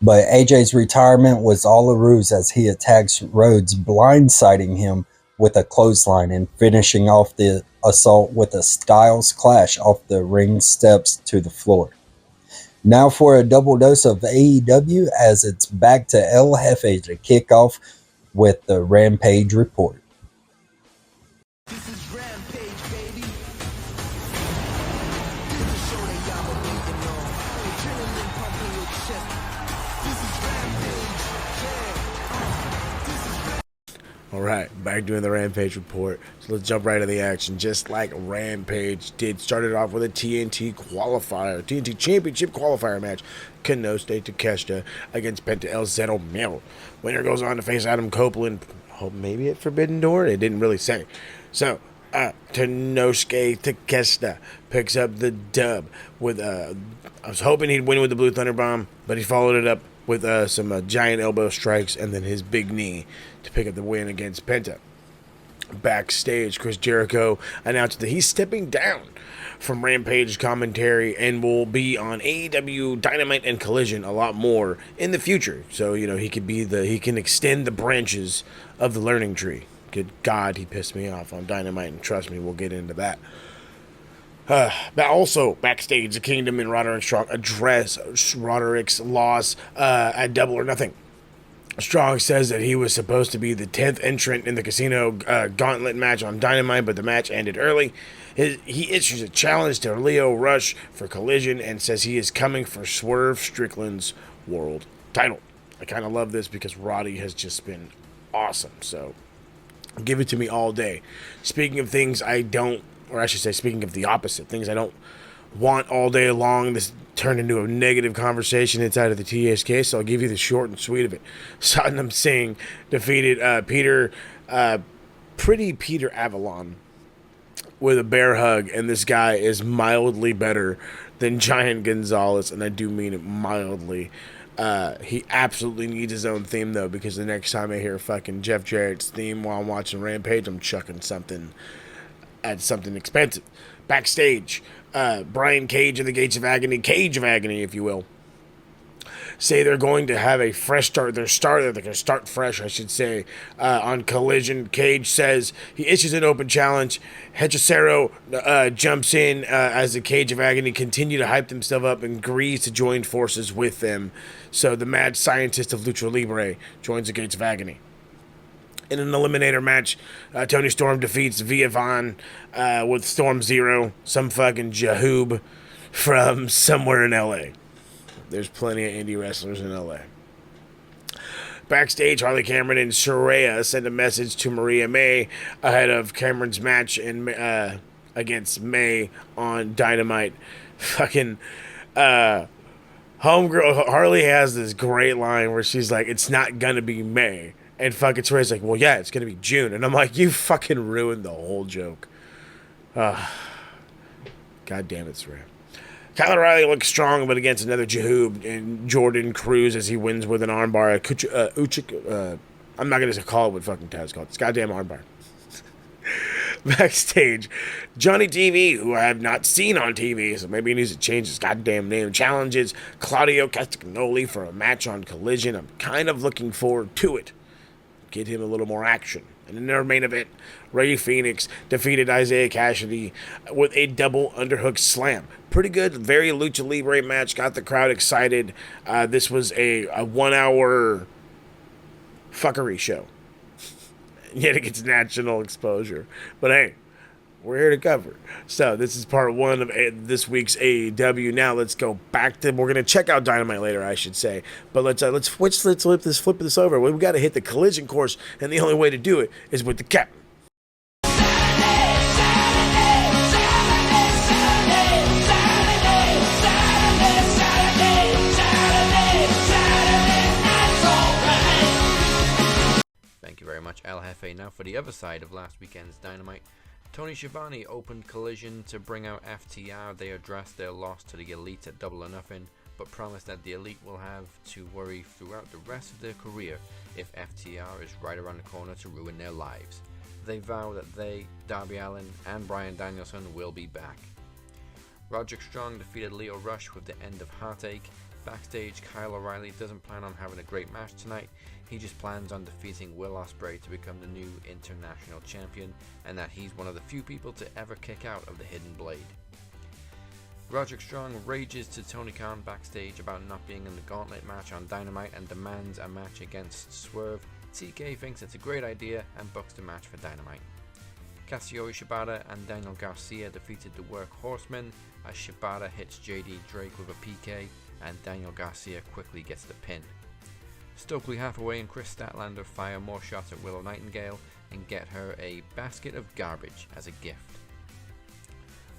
S14: But AJ's retirement was all a ruse as he attacks Rhodes, blindsiding him with a clothesline and finishing off the assault with a Styles Clash off the ring steps to the floor. Now for a double dose of AEW as it's back to El Jefe to kick off with the Rampage report.
S8: Alright, back doing the Rampage report. So let's jump right into the action. Just like Rampage did, started off with a TNT Championship qualifier match. Konosuke Takeshita against Penta El Zero Mil. Winner goes on to face Adam Copeland. Oh, maybe at Forbidden Door? It didn't really say. So, Konosuke Takeshita picks up the dub with I was hoping he'd win with the Blue Thunder Bomb, but he followed it up with some giant elbow strikes and then his big knee to pick up the win against Penta. Backstage, Chris Jericho announced that he's stepping down from Rampage commentary and will be on AEW, Dynamite, and Collision a lot more in the future. So, he can extend the branches of the learning tree. Good God, he pissed me off on Dynamite, and trust me, we'll get into that. But also, backstage, the Kingdom and Roderick Strong address Roderick's loss at Double or Nothing. Strong says that he was supposed to be the 10th entrant in the Casino Gauntlet match on Dynamite, but the match ended early. He issues a challenge to Leo Rush for Collision and says he is coming for Swerve Strickland's world title. I kind of love this because Roddy has just been awesome, so give it to me all day. Speaking of things I don't, or I should say, speaking of the opposite, things I don't want all day long, this turned into a negative conversation inside of the TSK, so I'll give you the short and sweet of it. Satnam Singh defeated Pretty Peter Avalon with a bear hug, and this guy is mildly better than Giant Gonzalez, and I do mean it mildly. He absolutely needs his own theme, though, because the next time I hear fucking Jeff Jarrett's theme while I'm watching Rampage, I'm chucking something expensive. Backstage, Brian Cage of the Cage of Agony, if you will, say they're going to have a fresh start. They're going to start fresh, I should say, on Collision. Cage says he issues an open challenge. Hechicero jumps in as the Cage of Agony continue to hype themselves up and agrees to join forces with them. So the mad scientist of Lucha Libre joins the Cage of Agony. In an eliminator match, Tony Storm defeats Via Von with Storm Zero, some fucking Jahoob from somewhere in LA. There's plenty of indie wrestlers in LA. Backstage, Harley Cameron and Saraya send a message to Maria May ahead of Cameron's match against May on Dynamite. Fucking homegirl Harley has this great line where she's like, "It's not gonna be May." And fucking Saraya's like, "Well, yeah, it's going to be June." And I'm like, you fucking ruined the whole joke. God damn it, Saraya. Kyle O'Reilly looks strong, but against another Jahoob and Jordan Cruz as he wins with an armbar. I'm not going to call it what fucking Taz called it. It's goddamn armbar. Backstage, Johnny TV, who I have not seen on TV, so maybe he needs to change his goddamn name, challenges Claudio Castagnoli for a match on Collision. I'm kind of looking forward to it. Get him a little more action. And in their main event, Rey Fenix defeated Isaiah Cassidy with a double underhook slam. Pretty good, very Lucha Libre match. Got the crowd excited. This was a 1 hour fuckery show. Yet it gets national exposure. But hey, we're here to cover. So this is part one of this week's AEW. Now let's go back to. We're gonna check out Dynamite later, I should say. But let's flip this over. We got to hit the Collision course, and the only way to do it is with the cap.
S1: match, El Jefe. Now for the other side of last weekend's Dynamite. Tony Schiavone opened Collision to bring out FTR. They addressed their loss to the Elite at Double or Nothing, but promised that the Elite will have to worry throughout the rest of their career if FTR is right around the corner to ruin their lives. They vow that they, Darby Allin, and Bryan Danielson will be back. Roderick Strong defeated Leo Rush with the end of Heartache. Backstage, Kyle O'Reilly doesn't plan on having a great match tonight. He just plans on defeating Will Ospreay to become the new international champion, and that he's one of the few people to ever kick out of the Hidden Blade. Roderick Strong rages to Tony Khan backstage about not being in the gauntlet match on Dynamite and demands a match against Swerve. TK thinks it's a great idea and books the match for Dynamite. Katsuyori Shibata and Daniel Garcia defeated the Work Horsemen as Shibata hits JD Drake with a PK and Daniel Garcia quickly gets the pin. Stokely Hathaway and Chris Statlander fire more shots at Willow Nightingale and get her a basket of garbage as a gift.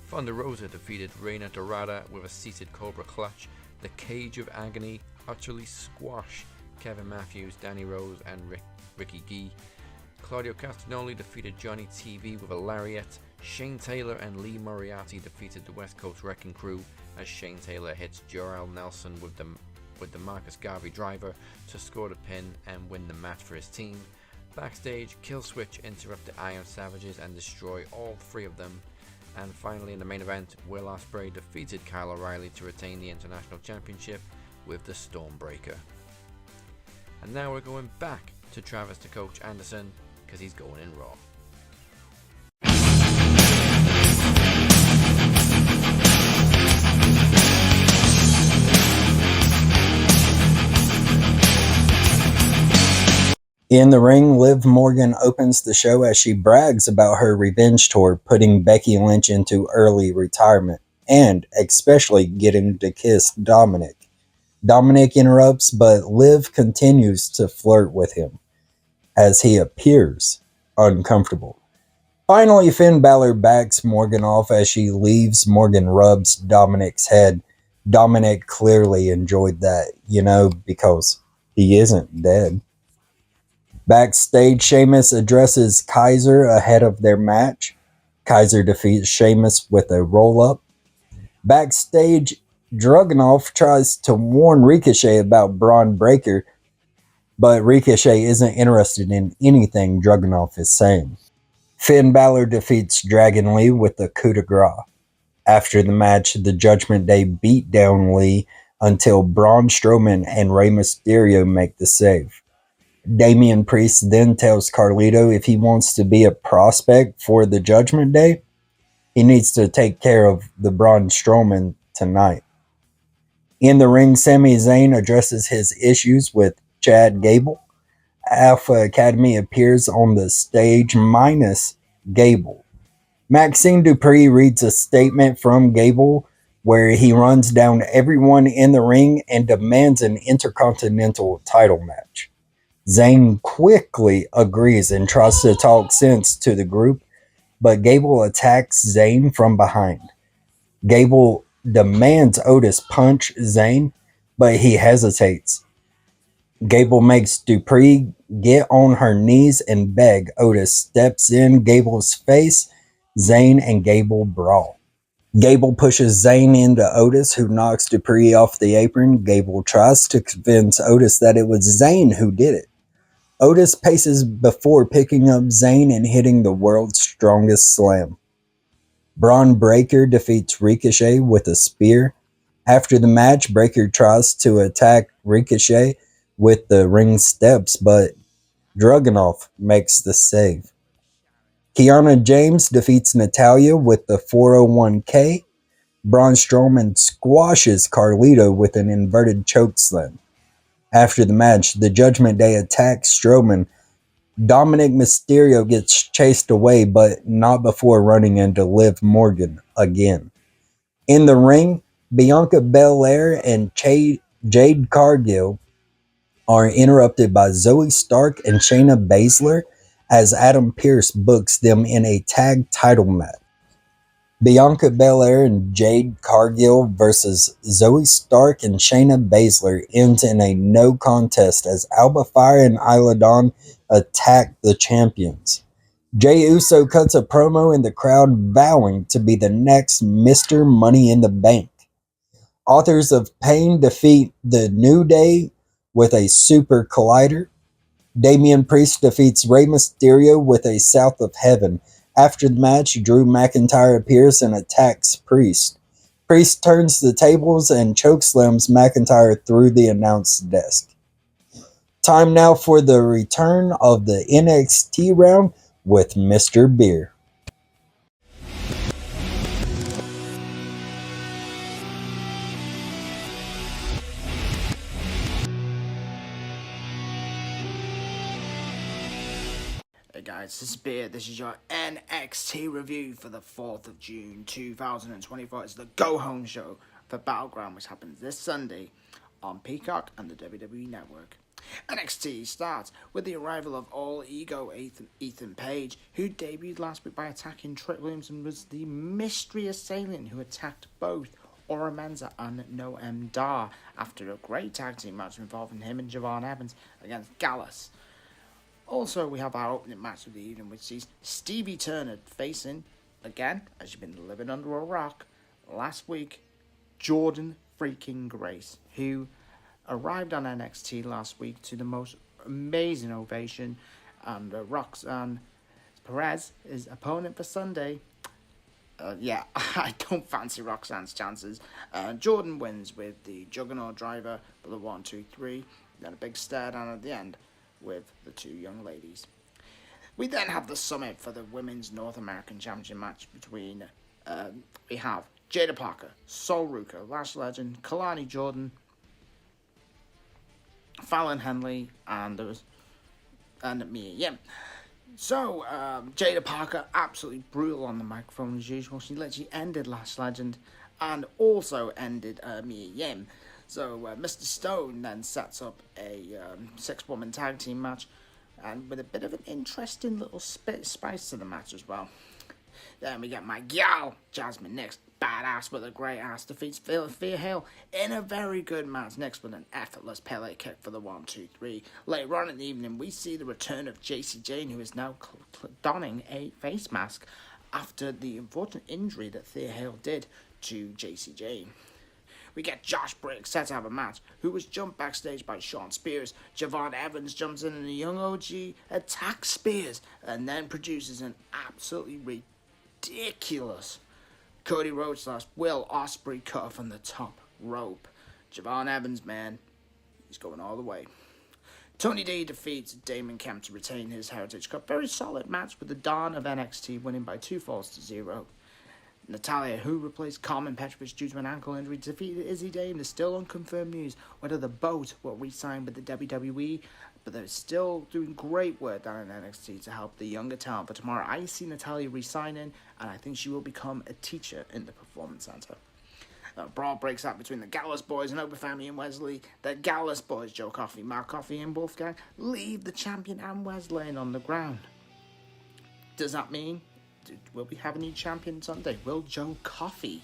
S1: Thunder Rosa defeated Reina Dorada with a seated Cobra Clutch. The Cage of Agony utterly squash Kevin Matthews, Danny Rose and Ricky Gee. Claudio Castagnoli defeated Johnny TV with a lariat. Shane Taylor and Lee Moriarty defeated the West Coast Wrecking Crew as Shane Taylor hits Jorel Nelson with the Marcus Garvey driver to score the pin and win the match for his team. Backstage, Killswitch interrupt the Iron Savages and destroy all three of them. And finally in the main event, Will Ospreay defeated Kyle O'Reilly to retain the International Championship with the Stormbreaker. And now we're going back to Travis to Coach Anderson because he's going in Raw.
S14: In the ring, Liv Morgan opens the show as she brags about her revenge tour, putting Becky Lynch into early retirement, and especially getting to kiss Dominik. Dominik interrupts, but Liv continues to flirt with him as he appears uncomfortable. Finally, Finn Balor backs Morgan off as she leaves. Morgan rubs Dominik's head. Dominik clearly enjoyed that, because he isn't dead. Backstage, Sheamus addresses Kaiser ahead of their match. Kaiser defeats Sheamus with a roll-up. Backstage, Dragunov tries to warn Ricochet about Braun Breaker, but Ricochet isn't interested in anything Dragunov is saying. Finn Balor defeats Dragon Lee with a coup de grace. After the match, the Judgment Day beat down Lee until Braun Strowman and Rey Mysterio make the save. Damian Priest then tells Carlito if he wants to be a prospect for the Judgment Day, he needs to take care of the Braun Strowman tonight. In the ring, Sami Zayn addresses his issues with Chad Gable. Alpha Academy appears on the stage minus Gable. Maxine Dupree reads a statement from Gable where he runs down everyone in the ring and demands an Intercontinental title match. Zayn quickly agrees and tries to talk sense to the group, but Gable attacks Zayn from behind. Gable demands Otis punch Zayn, but he hesitates. Gable makes Dupree get on her knees and beg. Otis steps in Gable's face. Zayn and Gable brawl. Gable pushes Zayn into Otis, who knocks Dupree off the apron. Gable tries to convince Otis that it was Zayn who did it. Otis paces before picking up Zayn and hitting the world's strongest slam. Braun Breaker defeats Ricochet with a spear. After the match, Breaker tries to attack Ricochet with the ring steps, but Dragunov makes the save. Kiana James defeats Natalya with the 401k. Braun Strowman squashes Carlito with an inverted chokeslam. After the match, the Judgment Day attacks Strowman. Dominik Mysterio gets chased away, but not before running into Liv Morgan again. In the ring, Bianca Belair and Jade Cargill are interrupted by Zoe Stark and Shayna Baszler as Adam Pearce books them in a tag title match. Bianca Belair and Jade Cargill versus Zoe Stark and Shayna Baszler ends in a no contest as Alba Fire and Isla Dawn attack the champions. Jey Uso cuts a promo in the crowd vowing to be the next Mr. Money in the Bank. Authors of Pain defeat the New Day with a Super Collider. Damian Priest defeats Rey Mysterio with a South of Heaven. After the match, Drew McIntyre appears and attacks Priest. Priest turns the tables and chokeslams McIntyre through the announce desk. Time now for the return of the NXT round with Mr. Beer.
S12: Hey guys, this is Beer. This is your NXT review for the 4th of June 2024. It's the Go Home Show for Battleground, which happens this Sunday on Peacock and the WWE Network. NXT starts with the arrival of All Ego Ethan Page, who debuted last week by attacking Trick Williams and was the mystery assailant who attacked both Ora Menza and Noam Dar after a great tag team match involving him and Javon Evans against Gallus. Also, we have our opening match of the evening, which sees Stevie Turner facing, again, as you've been living under a rock, last week, Jordan freaking Grace, who arrived on NXT last week to the most amazing ovation, and Roxanne Perez, his opponent for Sunday. I don't fancy Roxanne's chances. Jordan wins with the Juggernaut driver for the 1-2-3, then a big stare down at the end with the two young ladies. We then have the summit for the Women's North American Championship match between, we have Jada Parker, Sol Ruka, Lash Legend, Kalani Jordan, Fallon Henley, and Mia Yim. So, Jada Parker, absolutely brutal on the microphone as usual. She literally ended Lash Legend and also ended Mia Yim. So, Mr. Stone then sets up a 6-woman tag team match, and with a bit of an interesting little spice to the match as well. Then we get my gal, Jasmine Nix, badass with a great ass, defeats Thea Hale in a very good match. Next with an effortless Pele kick for the 1-2-3. Later on in the evening, we see the return of JC Jane, who is now donning a face mask after the unfortunate injury that Thea Hale did to JC Jane. We get Josh Briggs set to have a match, who was jumped backstage by Shawn Spears. Javon Evans jumps in and the young OG attacks Spears and then produces an absolutely ridiculous Cody Rhodes / Will Ospreay cutter from the top rope. Javon Evans, man, he's going all the way. Tony D defeats Damon Kemp to retain his Heritage Cup. Very solid match with the Dawn of NXT winning by 2-0. Natalia, who replaced Carmen Petrovich due to an ankle injury, defeated Izzy Dane. There's still unconfirmed news whether the boat will re-sign with the WWE, but they're still doing great work down in NXT to help the younger talent. But tomorrow I see Natalia re-signing, and I think she will become a teacher in the Performance Center. A brawl breaks out between the Gallus boys and Oberfami and Wesley. The Gallus boys, Joe Coffey, Mark Coffey, and Wolfgang, leave the champion and Wesley on the ground. Does that mean, will we have a new champion Sunday? Will Joe Coffey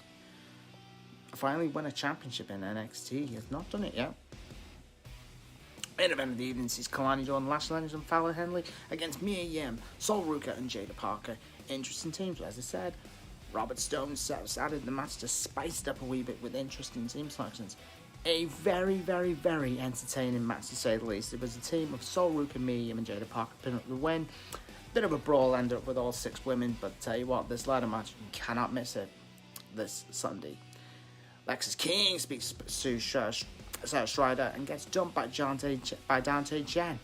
S12: finally win a championship in NXT? He has not done it yet. Main event of the evening sees Kalani Jordan, Lash Legend, and Fallon Henley against Mia Yim, Sol Ruka, and Jada Parker. Interesting teams, as I said. Robert Stone added the match to spice it up a wee bit with interesting team selections. A very, very, very entertaining match, to say the least. It was a team of Sol Ruka, Mia Yim, and Jada Parker picking up the win. Bit of a brawl ended up with all 6 women, but tell you what, this ladder match, you cannot miss it this Sunday. Lexis King speaks to Strider and gets dumped by Dante Chen.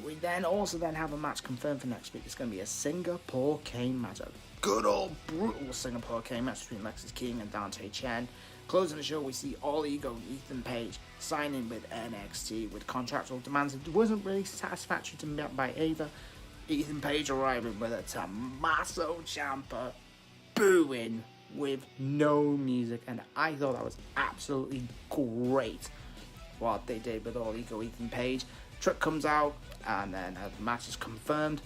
S12: We then have a match confirmed for next week. It's going to be a Singapore cane match. A good old brutal Singapore cane match between Lexis King and Dante Chen. Closing the show, we see All Ego Ethan Page signing with NXT with contractual demands. It wasn't really satisfactory to me by Ava. Ethan Page arriving with a Tommaso Ciampa booing with no music, and I thought that was absolutely great what they did with All Ego Ethan Page. Trick comes out, and then the match is confirmed.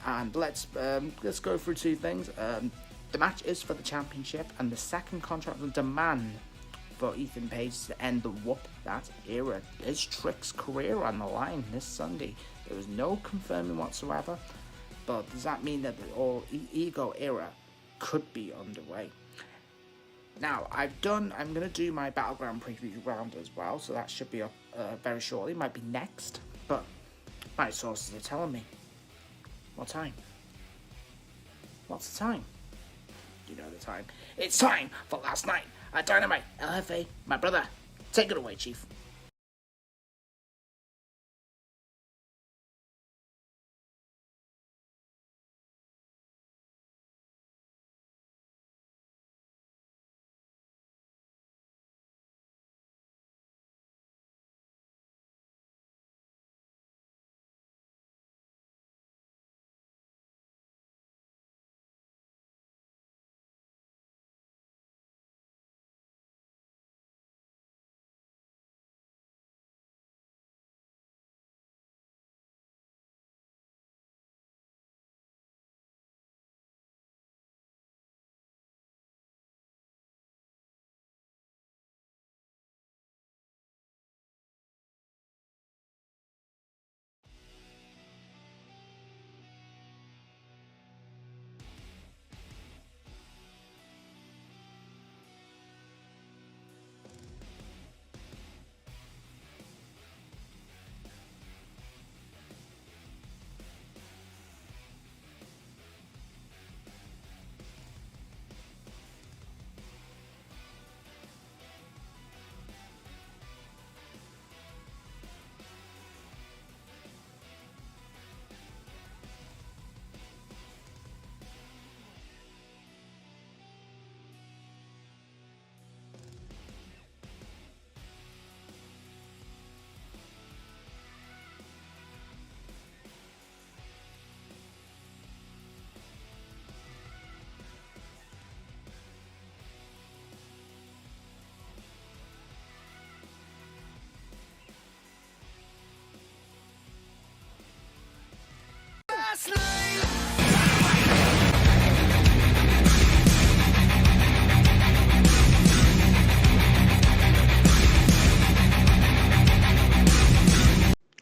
S12: And let's go through 2 things. The match is for the championship, and the second contractual demand for Ethan Page to end the whoop that era is Trick's career on the line this Sunday. There is no confirming whatsoever, but does that mean that the all ego era could be underway? Now, I'm going to do my Battleground preview round as well, so that should be up very shortly. Might be next, but my sources are telling me. What time? What's the time? You know the time. It's time for Last Night at Dynamite. LFA, my brother. Take it away, Chief.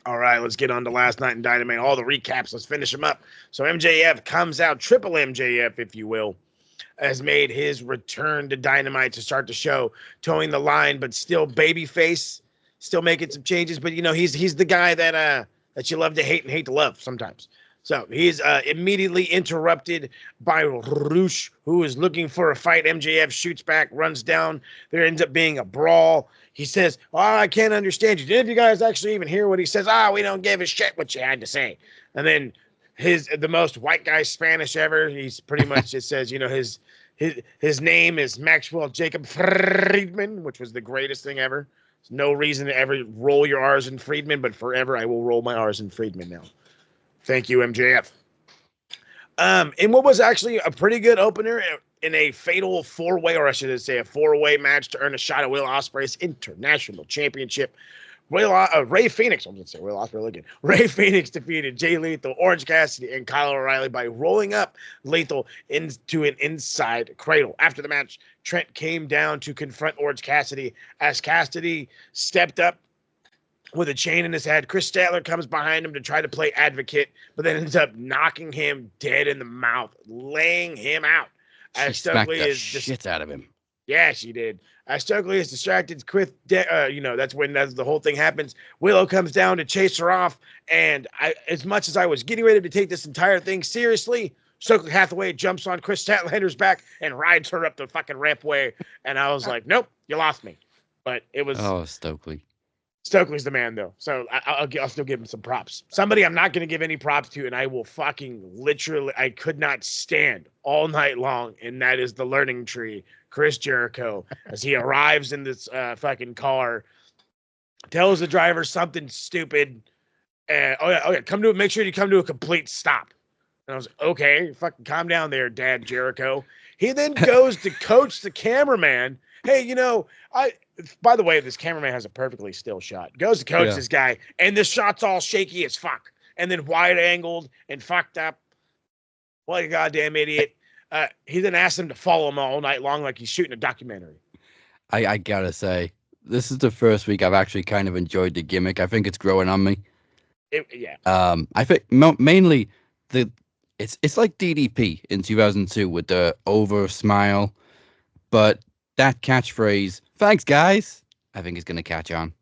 S2: All right, let's get on to Last Night in Dynamite. All the recaps, let's finish them up. So MJF comes out, triple MJF, if you will, has made his return to Dynamite to start the show, towing the line, but still babyface, still making some changes. But, you know, he's the guy that you love to hate and hate to love sometimes. So he's immediately interrupted by Roosh, who is looking for a fight. MJF shoots back, runs down. There ends up being a brawl. He says, "Oh, I can't understand you. Did you guys actually even hear what he says? We don't give a shit what you had to say." And then the most white guy Spanish ever. He's pretty much, it says, you know, his name is Maxwell Jacob Friedman, which was the greatest thing ever. There's no reason to ever roll your R's in Friedman, but forever I will roll my R's in Friedman now. Thank you, MJF. In what was actually a pretty good opener in a fatal four-way, or I should say a four-way match to earn a shot at Will Ospreay's International Championship. Ray Phoenix, I'm going to say Will Ospreay again. Ray Phoenix defeated Jay Lethal, Orange Cassidy, and Kyle O'Reilly by rolling up Lethal into an inside cradle. After the match, Trent came down to confront Orange Cassidy as Cassidy stepped up with a chain in his head. Chris Statler comes behind him to try to play advocate, but then ends up knocking him dead in the mouth, laying him out.
S1: She smacked the shit out of him.
S2: Yeah, she did. As Stokely is distracted, that's when the whole thing happens. Willow comes down to chase her off, and as much as I was getting ready to take this entire thing seriously, Stokely Hathaway jumps on Chris Statlander's back and rides her up the fucking rampway, and I was like, nope, you lost me. But it was...
S1: Oh, Stokely.
S2: Stokely's the man, though, so I'll still give him some props. Somebody I'm not going to give any props to, and I will fucking literally, I could not stand all night long, and that is the learning tree, Chris Jericho, as he arrives in this fucking car, tells the driver something stupid, and make sure you come to a complete stop. And I was like, okay, fucking calm down there, Dad Jericho. He then goes to coach the cameraman. Hey, by the way, this cameraman has a perfectly still shot. Goes to coach this guy, and the shot's all shaky as fuck. And then wide-angled and fucked up. What a goddamn idiot. He then asked him to follow him all night long like he's shooting a documentary.
S1: I gotta say, this is the first week I've actually kind of enjoyed the gimmick. I think it's growing on me.
S2: Yeah.
S1: I think mainly it's like DDP in 2002 with the over smile, but that catchphrase, "Thanks, guys," I think is going to catch on.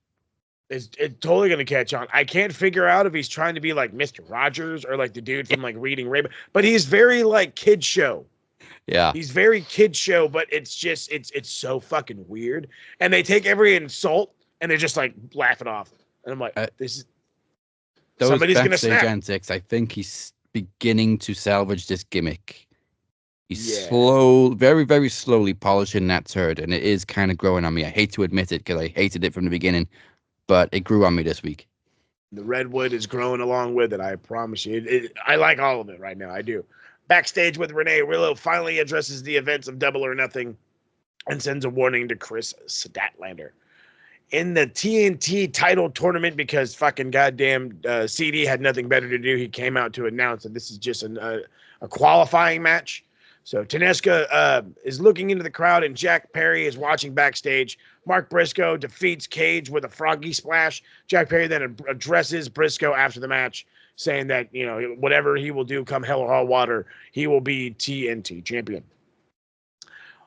S2: It's totally gonna catch on. I can't figure out if he's trying to be like Mr. Rogers or like the dude from like Reading Rainbow, but he's very like kid show.
S1: Yeah.
S2: He's very kid show, but it's just it's so fucking weird. And they take every insult and they just like laugh it off. And I'm like, this is
S1: Those
S2: somebody's gonna
S1: backstage
S2: snap.
S1: antics, I think he's beginning to salvage this gimmick. He's
S2: Yeah.
S1: very, very slowly polishing that turd, and it is kind of growing on me. I hate to admit it because I hated it from the beginning, but it grew on me this week.
S2: The redwood is growing along with it. I promise you. I like all of it right now. I do. Backstage with Renee, Willow finally addresses the events of Double or Nothing and sends a warning to Chris Statlander. In the TNT title tournament, because fucking goddamn CD had nothing better to do, he came out to announce that this is just a qualifying match. So Taneska is looking into the crowd, and Jack Perry is watching backstage. Mark Briscoe defeats Cage with a froggy splash. Jack Perry then addresses Briscoe after the match, saying that, you know, whatever he will do come hell or high water, he will be TNT champion.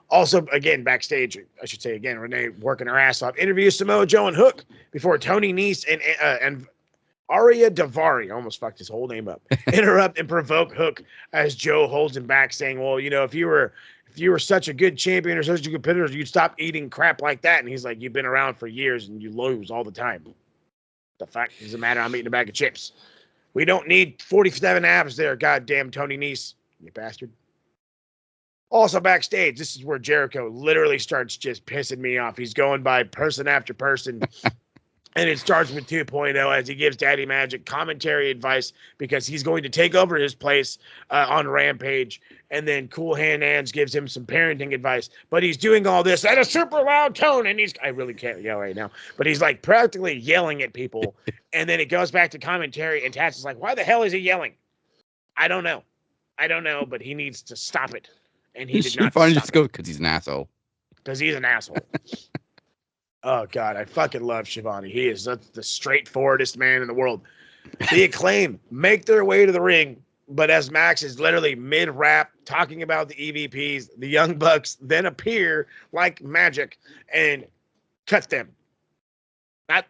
S2: Also, again, backstage, I should say again, Renee working her ass off. Interviews Samoa Joe and Hook before Tony Nese and Arya Davari, almost fucked his whole name up, interrupt and provoke Hook as Joe holds him back, saying, well, you know, if you were such a good champion or such a good competitor, you'd stop eating crap like that. And he's like, you've been around for years and you lose all the time. The fact doesn't matter. I'm eating a bag of chips. We don't need 47 abs there, goddamn Tony Nese, you bastard. Also backstage, this is where Jericho literally starts just pissing me off. He's going by person after person. And it starts with 2.0 as he gives Daddy Magic commentary advice because he's going to take over his place on Rampage. And then Cool Hand Ange gives him some parenting advice. But he's doing all this at a super loud tone. And I really can't yell right now. But he's like practically yelling at people. And then it goes back to commentary. And Tats is like, why the hell is he yelling? I don't know. But he needs to stop it. And he did not
S1: finally
S2: stop
S1: just go because he's an asshole.
S2: because he's an asshole. Oh, God, I fucking love Shivani. He is the straightforwardest man in the world. The Acclaim make their way to the ring, but as Max is literally mid-rap talking about the EVPs, the Young Bucks then appear like magic and cut them.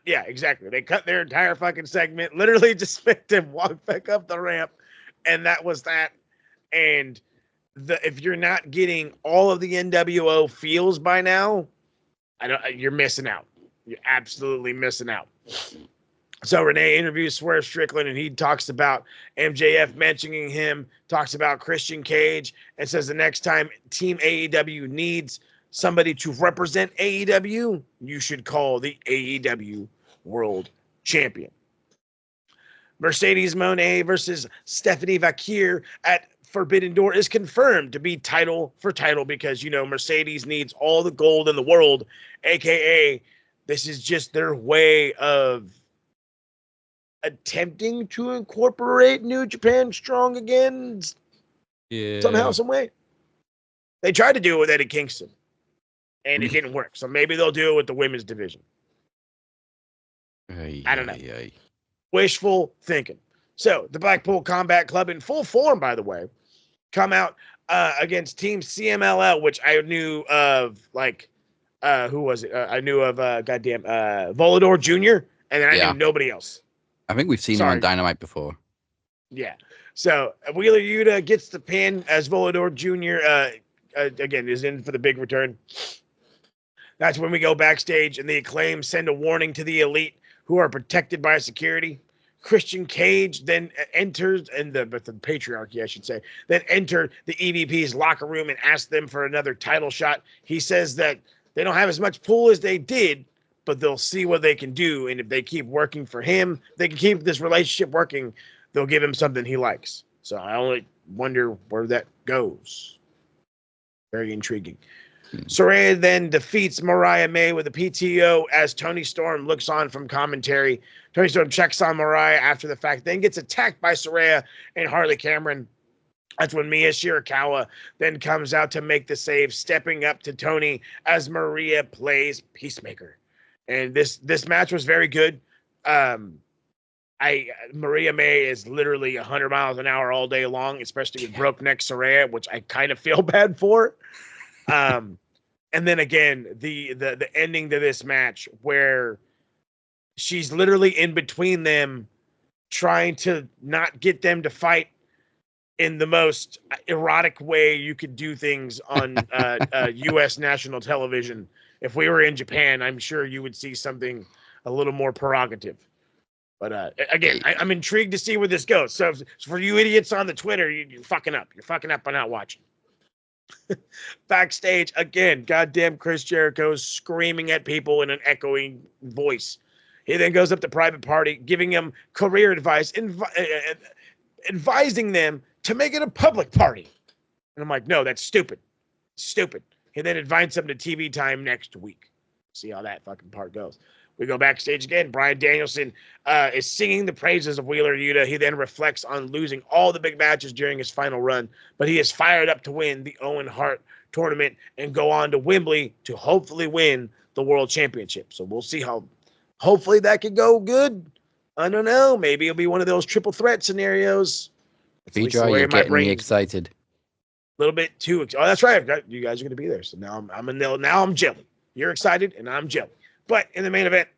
S2: Exactly. They cut their entire fucking segment, literally just make them walk back up the ramp, and that was that. And if you're not getting all of the NWO feels by now, you're missing out. You're absolutely missing out. So Renee interviews Swerve Strickland, and he talks about MJF mentioning him, talks about Christian Cage, and says the next time Team AEW needs somebody to represent AEW, you should call the AEW World Champion. Mercedes Mone versus Stephanie Vakir at Forbidden Door is confirmed to be title for title because, you know, Mercedes needs all the gold in the world, aka this is just their way of attempting to incorporate New Japan Strong again. Somehow, some way. They tried to do it with Eddie Kingston and it didn't work. So maybe they'll do it with the women's division. I don't know. Wishful thinking. So the Blackpool Combat Club in full form, by the way, come out against Team CMLL, which I knew of, who was it? I knew of, Volador Jr., and then I knew nobody else.
S1: I think we've seen him on Dynamite before.
S2: Yeah. So Wheeler Yuta gets the pin as Volador Jr., again, is in for the big return. That's when we go backstage, and the Acclaim send a warning to the Elite, who are protected by security. Christian Cage then enters, and the patriarchy, I should say, then enter the EVP's locker room and ask them for another title shot. He says that they don't have as much pull as they did, but they'll see what they can do. And if they keep working for him, they can keep this relationship working. They'll give him something he likes. So I only wonder where that goes. Very intriguing. Saraya then defeats Mariah May with a PTO as Tony Storm looks on from commentary. Tony Storm checks on Mariah after the fact, then gets attacked by Saraya and Harley Cameron. That's when Mia Shirakawa then comes out to make the save, stepping up to Tony as Maria plays Peacemaker. And this match was very good. I Maria May is literally 100 miles an hour all day long, especially with broke neck Saraya, which I kind of feel bad for. And then again, the ending to this match where she's literally in between them, trying to not get them to fight in the most erotic way you could do things on U.S. national television. If we were in Japan, I'm sure you would see something a little more prerogative. But again, I'm intrigued to see where this goes. So for you idiots on the Twitter, you're fucking up. You're fucking up by not watching. Backstage, again, goddamn Chris Jericho's screaming at people in an echoing voice. He then goes up to Private Party, giving him career advice, advising them to make it a public party. And I'm like, no, that's stupid. Stupid. He then invites them to TV time next week. See how that fucking part goes. We go backstage again. Bryan Danielson is singing the praises of Wheeler Yuta. He then reflects on losing all the big matches during his final run, but he is fired up to win the Owen Hart tournament and go on to Wembley to hopefully win the World Championship. So we'll see how. Hopefully that could go good. I don't know. Maybe it'll be one of those triple threat scenarios.
S1: Vijay, you're getting me excited.
S2: A little bit too. Oh, that's right. You guys are going to be there. So now I'm jelly. You're excited and I'm jelly. But in the main event,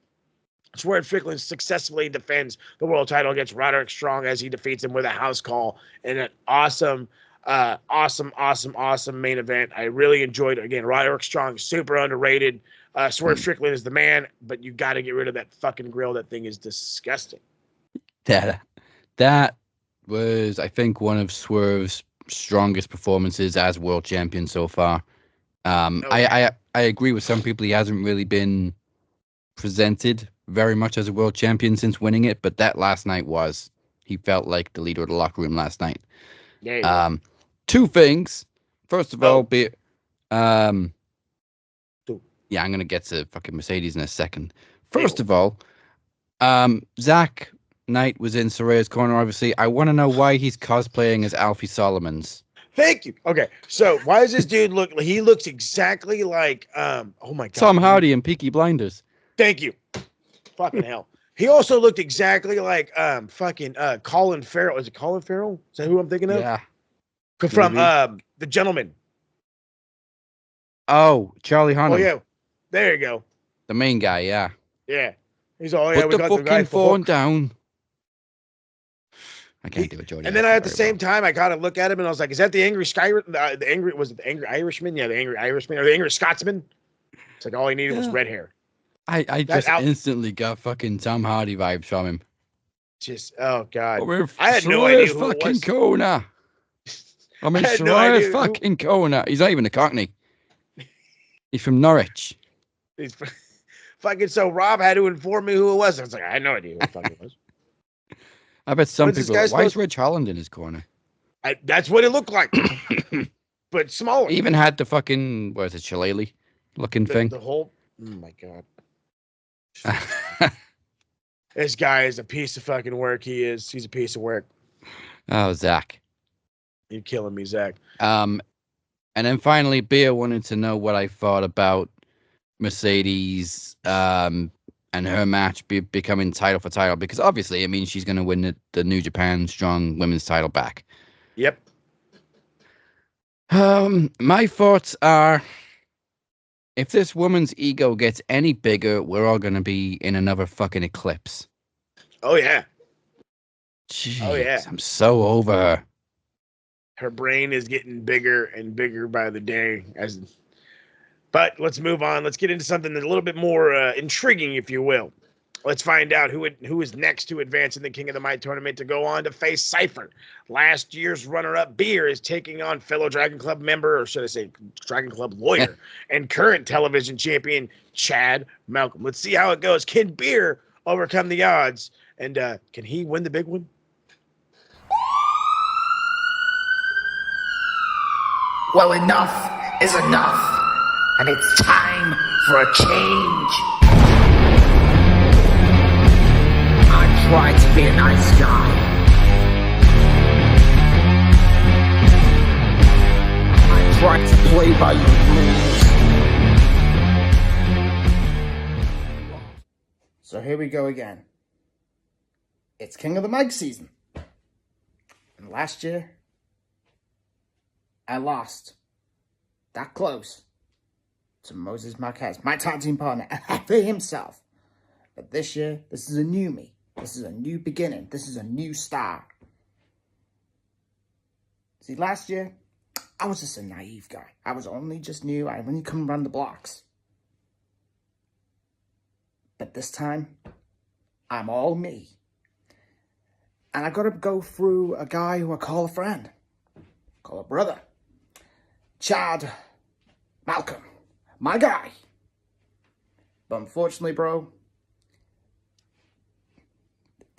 S2: Swerve Strickland successfully defends the world title against Roderick Strong as he defeats him with a house call in an awesome main event. I really enjoyed it. Again, Roderick Strong, super underrated. Swerve Strickland is the man, but you got to get rid of that fucking grill. That thing is disgusting.
S1: That was, I think, one of Swerve's strongest performances as world champion so far. I agree with some people. He hasn't really been presented very much as a world champion since winning it, but that last night he felt like the leader of the locker room last night. Two things. First of all, I'm going to get to fucking Mercedes in a second. First of all, Zach Knight was in Saraya's corner, obviously. I want to know why he's cosplaying as Alfie Solomons.
S2: Thank you. Okay, so why does this dude look? He looks exactly like oh my god,
S1: Tom Hardy in Peaky Blinders.
S2: Thank you. Fucking hell. He also looked exactly like Colin Farrell. Is it Colin Farrell? Is that who I'm thinking of?
S1: Yeah.
S2: From The Gentleman.
S1: Oh, Charlie Hunnam.
S2: Oh yeah. There you go.
S1: The main guy, yeah.
S2: Yeah. He's all yeah.
S1: Put the fucking phone down. I can't do it, Jody.
S2: And then at the same time, I gotta look at him and I was like, "Is that the angry was it the angry Irishman? Yeah, the angry Irishman or the angry Scotsman?" It's like all he needed was red hair.
S1: I just instantly got fucking Tom Hardy vibes from him.
S2: Just oh god,
S1: I
S2: had no idea who
S1: fucking
S2: it was.
S1: Kona. I'm in Shariah's fucking Kona. He's not even a Cockney. He's from Norwich.
S2: He's fucking so Rob had to inform me who it was. I was like, I had no idea who the fuck it was.
S1: I bet some people. Why is Rich Holland in his corner?
S2: That's what it looked like, but smaller.
S1: He even had the fucking what is it, shillelagh looking thing.
S2: The whole. Oh my god. This guy is a piece of fucking work. He's a piece of work.
S1: Oh, Zach.
S2: You're killing me, Zach.
S1: And then finally, Bea wanted to know what I thought about Mercedes and her match becoming title for title, because obviously it means she's going to win the New Japan Strong Women's title back.
S2: Yep.
S1: My thoughts are, if this woman's ego gets any bigger, we're all going to be in another fucking eclipse.
S2: Oh, yeah.
S1: Jeez,
S2: oh, yeah.
S1: I'm so over her.
S2: Her brain is getting bigger and bigger by the day. But let's move on. Let's get into something that's a little bit more intriguing, if you will. Let's find out who is next to advance in the King of the Might tournament to go on to face Cypher. Last year's runner-up Beer is taking on fellow Dragon Club member, or should I say Dragon Club lawyer, and current television champion Chad Malcolm. Let's see how it goes. Can Beer overcome the odds? And can he win the big one?
S10: Well, enough is enough, and it's time for a change. I tried to be a nice guy. I tried to play by your rules.
S12: So here we go again. it's King of the Mic season. And last year, I lost that close to Moses Marquez, my tag team partner, for himself. But this year, this is a new me. This is a new beginning. This is a new start. See, last year, I was just a naive guy. I was only just new. I only come run the blocks. But this time, I'm all me. And I got to go through a guy who I call a friend, call a brother. Chad Malcolm, my guy. But unfortunately, bro,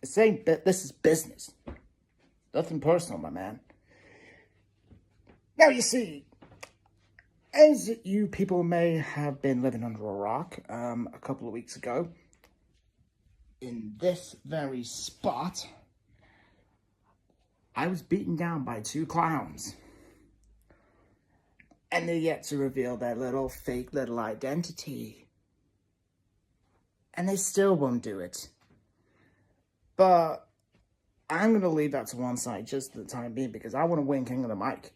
S12: this is business. Nothing personal, my man. Now, you see, as you people may have been living under a rock a couple of weeks ago, in this very spot, I was beaten down by two clowns. And they're yet to reveal their fake little identity. And they still won't do it. But I'm going to leave that to one side just for the time being, because I want to win King of the Mic.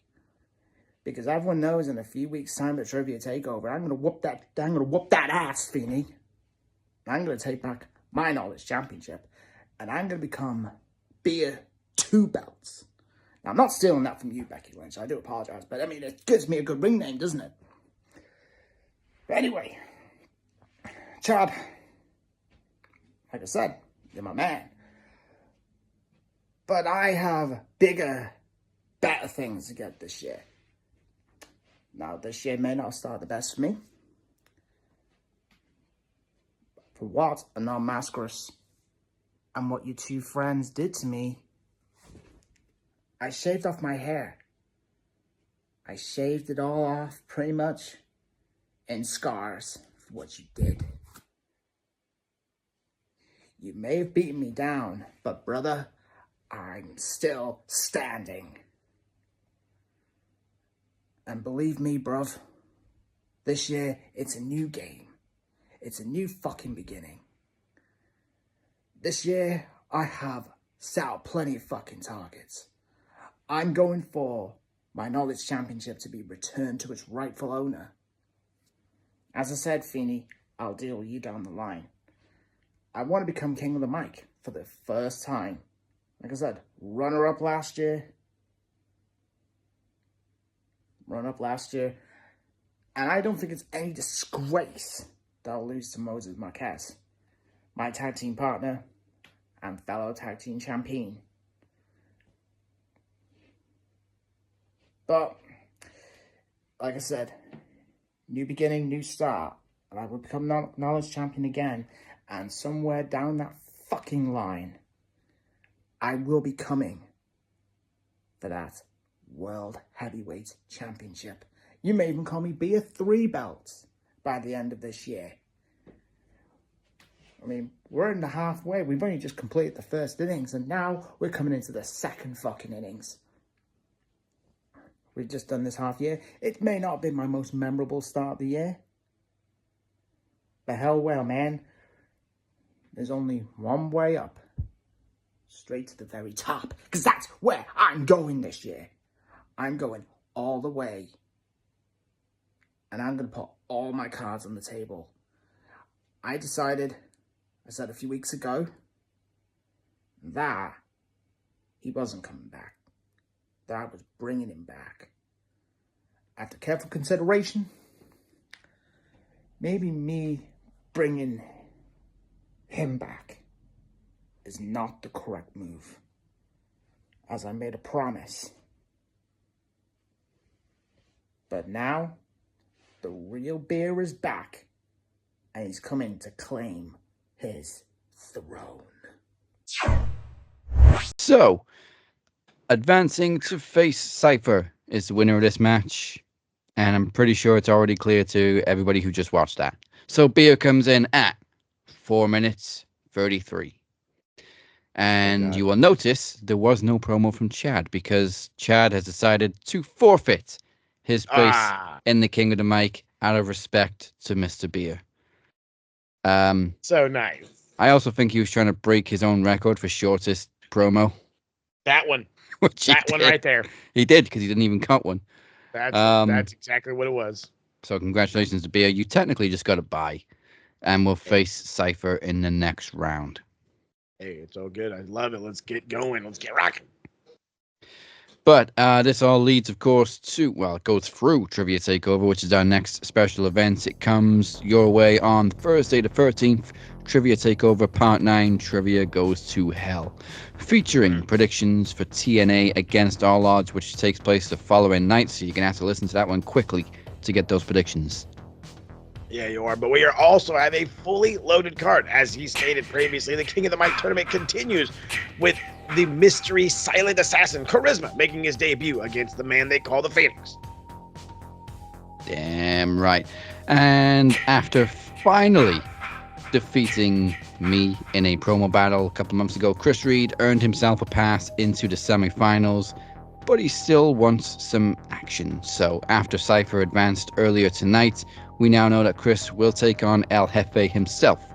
S12: Because everyone knows in a few weeks' time at Trivia Takeover, I'm going to whoop that ass, Feeney. I'm going to take back my Knowledge Championship. And I'm going to become Beer 2 belts. Now, I'm not stealing that from you, Becky Lynch. I do apologize. But, I mean, it gives me a good ring name, doesn't it? But anyway, Chad, like I said, you're my man. But I have bigger, better things to get this year. Now, this year may not start the best for me. For what Anon Mascaris and what your two friends did to me, I shaved off my hair. I shaved it all off, pretty much, in scars for what you did. You may have beaten me down, but brother, I'm still standing. And believe me, bruv, this year, it's a new game. It's a new fucking beginning. This year, I have set out plenty of fucking targets. I'm going for my Knowledge Championship to be returned to its rightful owner. As I said, Feeney, I'll deal with you down the line. I want to become King of the Mic for the first time. Like I said, runner-up last year. And I don't think it's any disgrace that I'll lose to Moses Marquez, my tag team partner and fellow tag team champion. But, like I said, new beginning, new start. And I will become Knowledge Champion again. And somewhere down that fucking line, I will be coming for that World Heavyweight Championship. You may even call me Beer 3 belts by the end of this year. I mean, we're in the halfway. We've only just completed the first innings, and now we're coming into the second fucking innings. We've just done this half year. It may not have been my most memorable start of the year. But hell well, man. There's only one way up. Straight to the very top. Because that's where I'm going this year. I'm going all the way. And I'm going to put all my cards on the table. I said a few weeks ago, that he wasn't coming back. That I was bringing him back. After careful consideration, maybe me bringing him back is not the correct move, as I made a promise. But now, the real Beer is back, and he's coming to claim his throne.
S1: So, advancing to face Cypher is the winner of this match, and I'm pretty sure it's already clear to everybody who just watched that. So Beer comes in at 4 minutes 33. And you will notice there was no promo from Chad, because Chad has decided to forfeit his place in the King of the Mic out of respect to Mr. Beer.
S2: So nice.
S1: I also think he was trying to break his own record for shortest promo.
S2: That one.
S1: Which
S2: that one right there.
S1: He did, because he didn't even cut one.
S2: That's exactly what it was.
S1: So congratulations to Bia. You technically just got a bye. And we'll face Cypher in the next round.
S2: Hey, it's all good. I love it. Let's get going. Let's get rocking.
S1: But this all leads, of course, to, well, it goes through Trivia Takeover, which is our next special event. It comes your way on Thursday the 13th. Trivia Takeover Part 9, Trivia Goes to Hell. Featuring predictions for TNA Against All Odds, which takes place the following night. So you're going to have to listen to that one quickly to get those predictions.
S2: Yeah, you are. But we also have a fully loaded card. As he stated previously, the King of the Mic tournament continues with the mystery silent assassin, Charisma, making his debut against the man they call the Phoenix.
S1: Damn right. And after finally defeating me in a promo battle a couple months ago, Chris Reed earned himself a pass into the semifinals, but he still wants some action. So after Cypher advanced earlier tonight, we now know that Chris will take on El Jefe himself,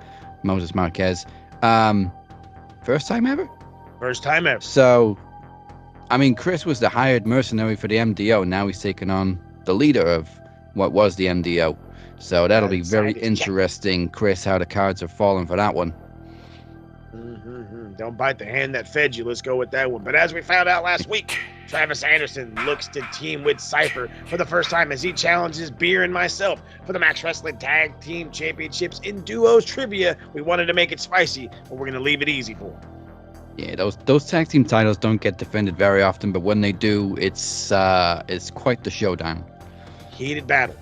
S1: Moses Marquez. First time ever?
S2: First time ever.
S1: So, I mean, Chris was the hired mercenary for the MDO. Now he's taken on the leader of what was the MDO. So that'll be very interesting, Chris, how the cards are falling for that one.
S2: Don't bite the hand that fed you. Let's go with that one. But as we found out last week, Travis Anderson looks to team with Cypher for the first time as he challenges Beer and myself for the Max Wrestling Tag Team Championships in Duos Trivia. We wanted to make it spicy, but we're going to leave it easy for him.
S1: Yeah, those tag team titles don't get defended very often, but when they do, it's quite the showdown.
S2: Heated battle.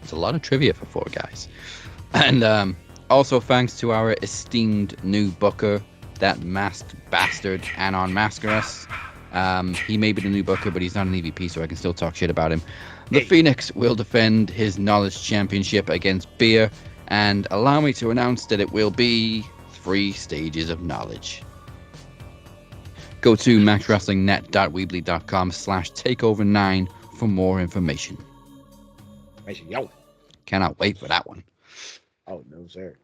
S1: It's a lot of trivia for four guys. And also thanks to our esteemed new booker, that masked bastard, Anon Mascaras. He may be the new booker, but he's not an EVP, so I can still talk shit about him. The Phoenix will defend his Knowledge Championship against Beer, and allow me to announce that it will be 3 stages of knowledge. Go to maxwrestlingnet.weebly.com/takeover9 for more information.
S2: Yo.
S1: Cannot wait for that one.
S2: Oh, no, sir.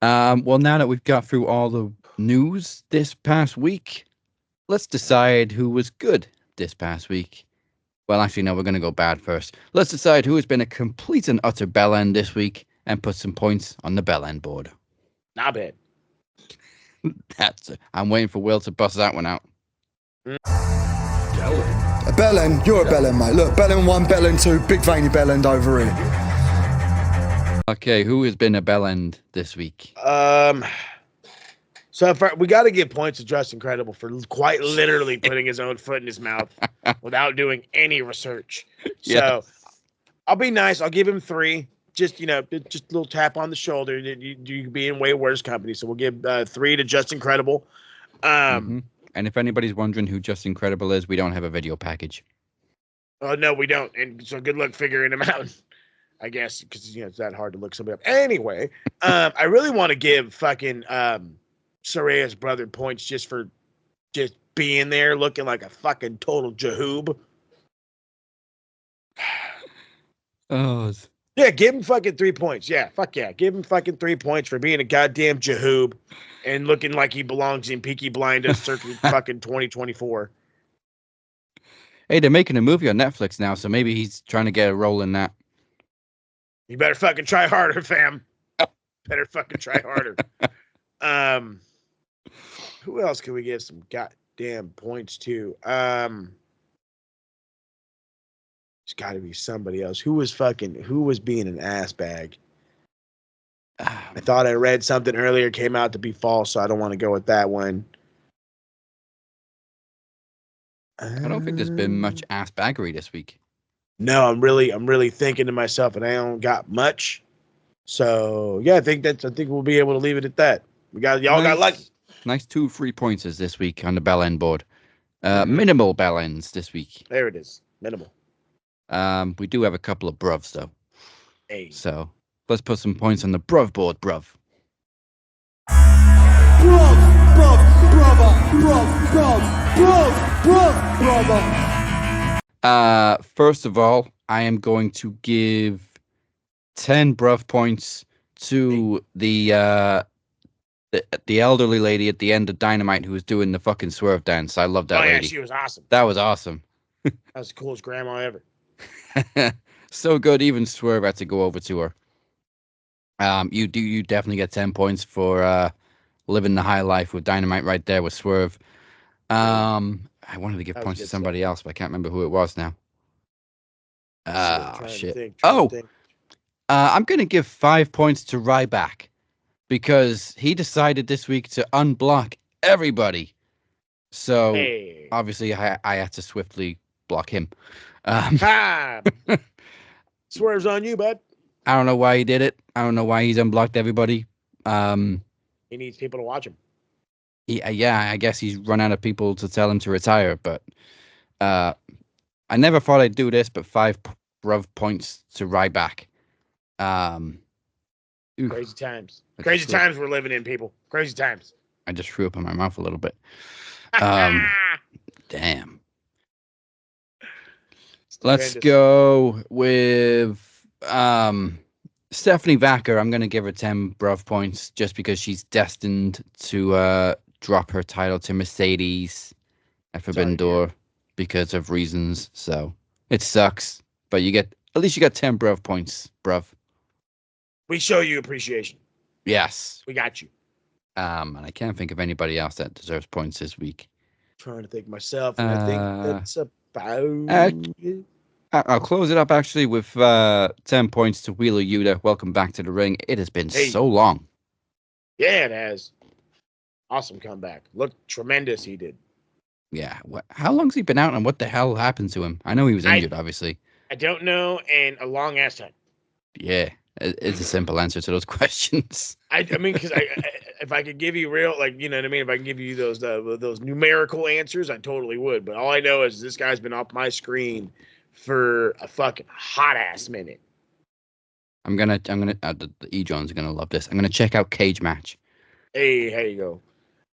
S1: Well, now that we've got through all the news this past week, let's decide who was good this past week. Well, actually, no, we're going to go bad first. Let's decide who has been a complete and utter bell end this week and put some points on the bell end board.
S2: Not bad.
S1: I'm waiting for Will to bust that one out.
S15: A bellend, you're a bellend, mate. Look, bellend 1, bellend 2, big veiny bellend over here.
S1: Okay, who has been a bell end this week?
S2: So we got to give points to Just Incredible for quite literally putting his own foot in his mouth without doing any research. So I'll be nice. I'll give him 3. Just, just a little tap on the shoulder. You could be in way worse company. So we'll give 3 to Just Incredible.
S1: And if anybody's wondering who Just Incredible is, we don't have a video package.
S2: Oh, no, we don't. And so good luck figuring him out, I guess, because, it's that hard to look somebody up. Anyway, I really want to give fucking Soraya's brother points just for just being there looking like a fucking total jahoob.
S1: Oh,
S2: yeah, give him fucking 3 points. Yeah, fuck yeah. Give him fucking 3 points for being a goddamn jahoob and looking like he belongs in Peaky Blinders circa fucking 2024.
S1: Hey, they're making a movie on Netflix now, so maybe he's trying to get a role in that.
S2: You better fucking try harder, fam. Better fucking try harder. Who else can we give some goddamn points to? It's got to be somebody else. Who was being an ass bag? I thought I read something earlier, came out to be false, so I don't want to go with that one.
S1: I don't think there's been much ass baggery this week.
S2: No, I'm really thinking to myself, and I don't got much. So yeah, I think we'll be able to leave it at that. Y'all got lucky.
S1: Nice 2 free pointers this week on the bell end board. Minimal bell ends this week.
S2: There it is. Minimal.
S1: We do have a couple of bruvs though.
S2: Hey.
S1: So let's put some points on the bruv board, bruv. First of all, I am going to give 10 bruv points to the the elderly lady at the end of Dynamite who was doing the fucking swerve dance. I love that
S2: Oh, yeah,
S1: lady.
S2: she was awesome.
S1: That was awesome.
S2: That was the coolest grandma ever.
S1: So good, even Swerve had to go over to her. You definitely get 10 points for living the high life with Dynamite right there with Swerve. I wanted to give
S2: That was
S1: points to
S2: good
S1: somebody
S2: stuff.
S1: else, but I can't remember who it was now.
S2: Trying
S1: Shit.
S2: to think.
S1: I'm gonna give 5 points to Ryback because he decided this week to unblock everybody. So
S2: Hey.
S1: obviously I had to swiftly block him.
S2: Ha! Swerve's on you, bud.
S1: I don't know why he did it. I don't know why he's unblocked everybody.
S2: He needs people to watch him.
S1: Yeah, I guess he's run out of people to tell him to retire. But I never thought I'd do this. But 5 bruv points to Ryback.
S2: Crazy times. Crazy times we're living in, people. Crazy times.
S1: I just threw up in my mouth a little bit. Damn. Let's go with Stephanie Vacker. I'm going to give her 10 bruv points just because she's destined to drop her title to Mercedes at Forbidden Door because of reasons. So it sucks, but at least you got 10 bruv points, bruv.
S2: We show you appreciation.
S1: Yes.
S2: We got you.
S1: And I can't think of anybody else that deserves points this week.
S2: Trying to think myself, and I think that's about it.
S1: I'll close it up actually with 10 points to Wheeler Yuta. Welcome back to the ring. It has been so long.
S2: Yeah, it has. Awesome comeback. Looked tremendous, he did.
S1: Yeah. How long's he been out, and what the hell happened to him? I know he was injured, obviously.
S2: I don't know, and a long ass time.
S1: Yeah, it's a simple answer to those questions.
S2: I mean, because if I could give you real, like, you know what I mean? If I can give you those numerical answers, I totally would. But all I know is this guy's been off my screen for a fucking hot ass minute.
S1: I'm gonna the E John's are gonna love this. I'm gonna check out Cage Match.
S2: Hey, here you go.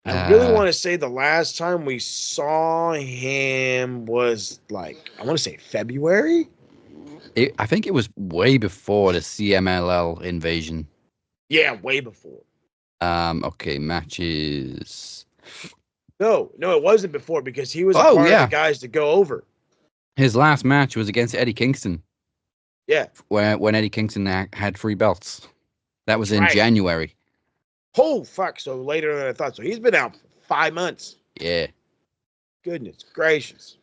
S2: I really want to say the last time we saw him was like, I want to say February.
S1: I think it was way before the CMLL invasion.
S2: Yeah, way before.
S1: Okay, matches.
S2: No, it wasn't before because he was a part of the guys to go over.
S1: His last match was against Eddie Kingston.
S2: Yeah.
S1: When Eddie Kingston had 3 belts. That was in January.
S2: Oh, fuck. So later than I thought. So he's been out for 5 months.
S1: Yeah.
S2: Goodness gracious.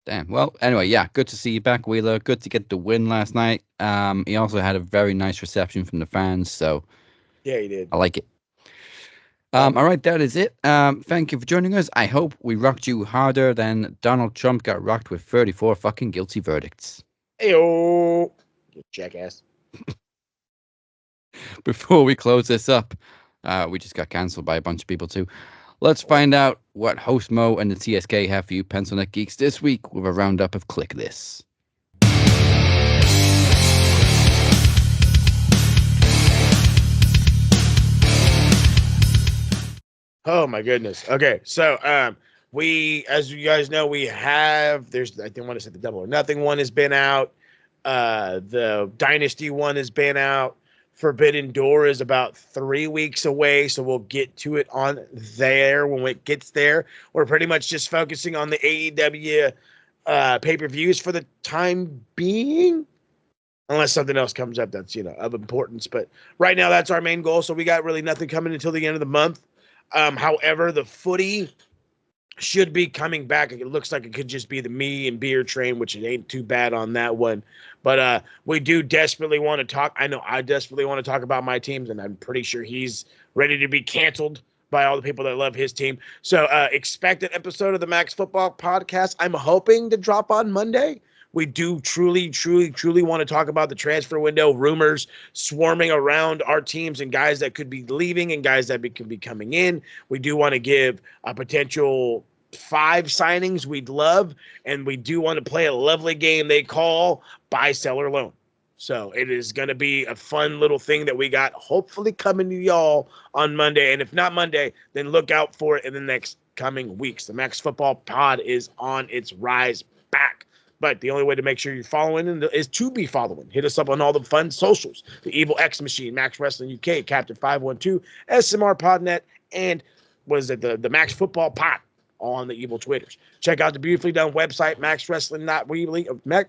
S1: Damn. Well, anyway, yeah, good to see you back, Wheeler. Good to get the win last night. He also had a very nice reception from the fans, so
S2: yeah, he did.
S1: I like it. All right, that is it. Thank you for joining us. I hope we rocked you harder than Donald Trump got rocked with 34 fucking guilty verdicts.
S2: Hey-o, you jackass.
S1: Before we close this up, we just got cancelled by a bunch of people too. Let's find out what host Mo and the TSK have for you Pencil Neck Geeks this week with a roundup of Click This.
S2: Oh my goodness. Okay, so we, as you guys know, we have I didn't want to say the Double or Nothing one has been out. The Dynasty one has been out. Forbidden Door is about 3 weeks away, so we'll get to it on there when it gets there. We're pretty much just focusing on the AEW pay-per-views for the time being, unless something else comes up that's, of importance. But right now, that's our main goal, so we got really nothing coming until the end of the month. However, the footy should be coming back. It looks like it could just be the me and beer train, which it ain't too bad on that one. But we do desperately want to talk. I know I desperately want to talk about my teams, and I'm pretty sure he's ready to be canceled by all the people that love his team. So expect an episode of the Max Football Podcast. I'm hoping to drop on Monday. We do truly want to talk about the transfer window, rumors swarming around our teams and guys that could be leaving and guys that could be coming in. We do want to give a potential 5 signings we'd love, and we do want to play a lovely game they call buy, sell, or loan. So it is going to be a fun little thing that we got hopefully coming to y'all on Monday. And if not Monday, then look out for it in the next coming weeks. The Max Football Pod is on its rise back. But the only way to make sure you're following is to be following. Hit us up on all the fun socials. The Evil X Machine, Max Wrestling UK, Captain 512, SMR Podnet, and the Max Football Pod on the Evil Twitters. Check out the beautifully done website, maxwrestling.weebly.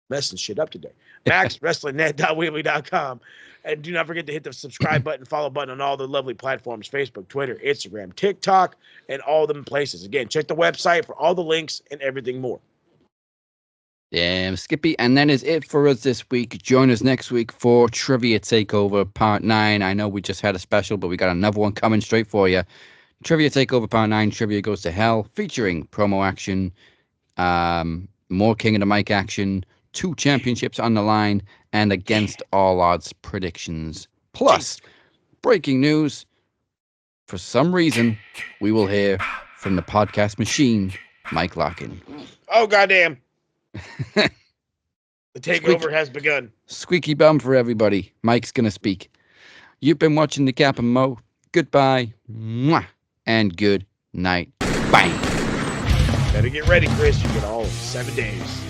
S2: Messing shit up today. maxwrestlingnet.weebly.com. And do not forget to hit the subscribe button, follow button on all the lovely platforms, Facebook, Twitter, Instagram, TikTok, and all them places. Again, check the website for all the links and everything more.
S1: Damn, Skippy. And that is it for us this week. Join us next week for Trivia Takeover Part 9. I know we just had a special, but we got another one coming straight for you. Trivia Takeover Part 9, Trivia Goes to Hell, featuring promo action, more King of the Mic action, 2 championships on the line, and against all odds predictions. Plus, breaking news. For some reason, we will hear from the podcast machine, Mike Larkin.
S2: Oh, goddamn. The takeover has begun.
S1: Squeaky bum for everybody. Mike's going to speak. You've been watching the Cap and Mo. Goodbye. Mwah. And good night. Bang.
S2: Better get ready, Chris. You get all 7 days.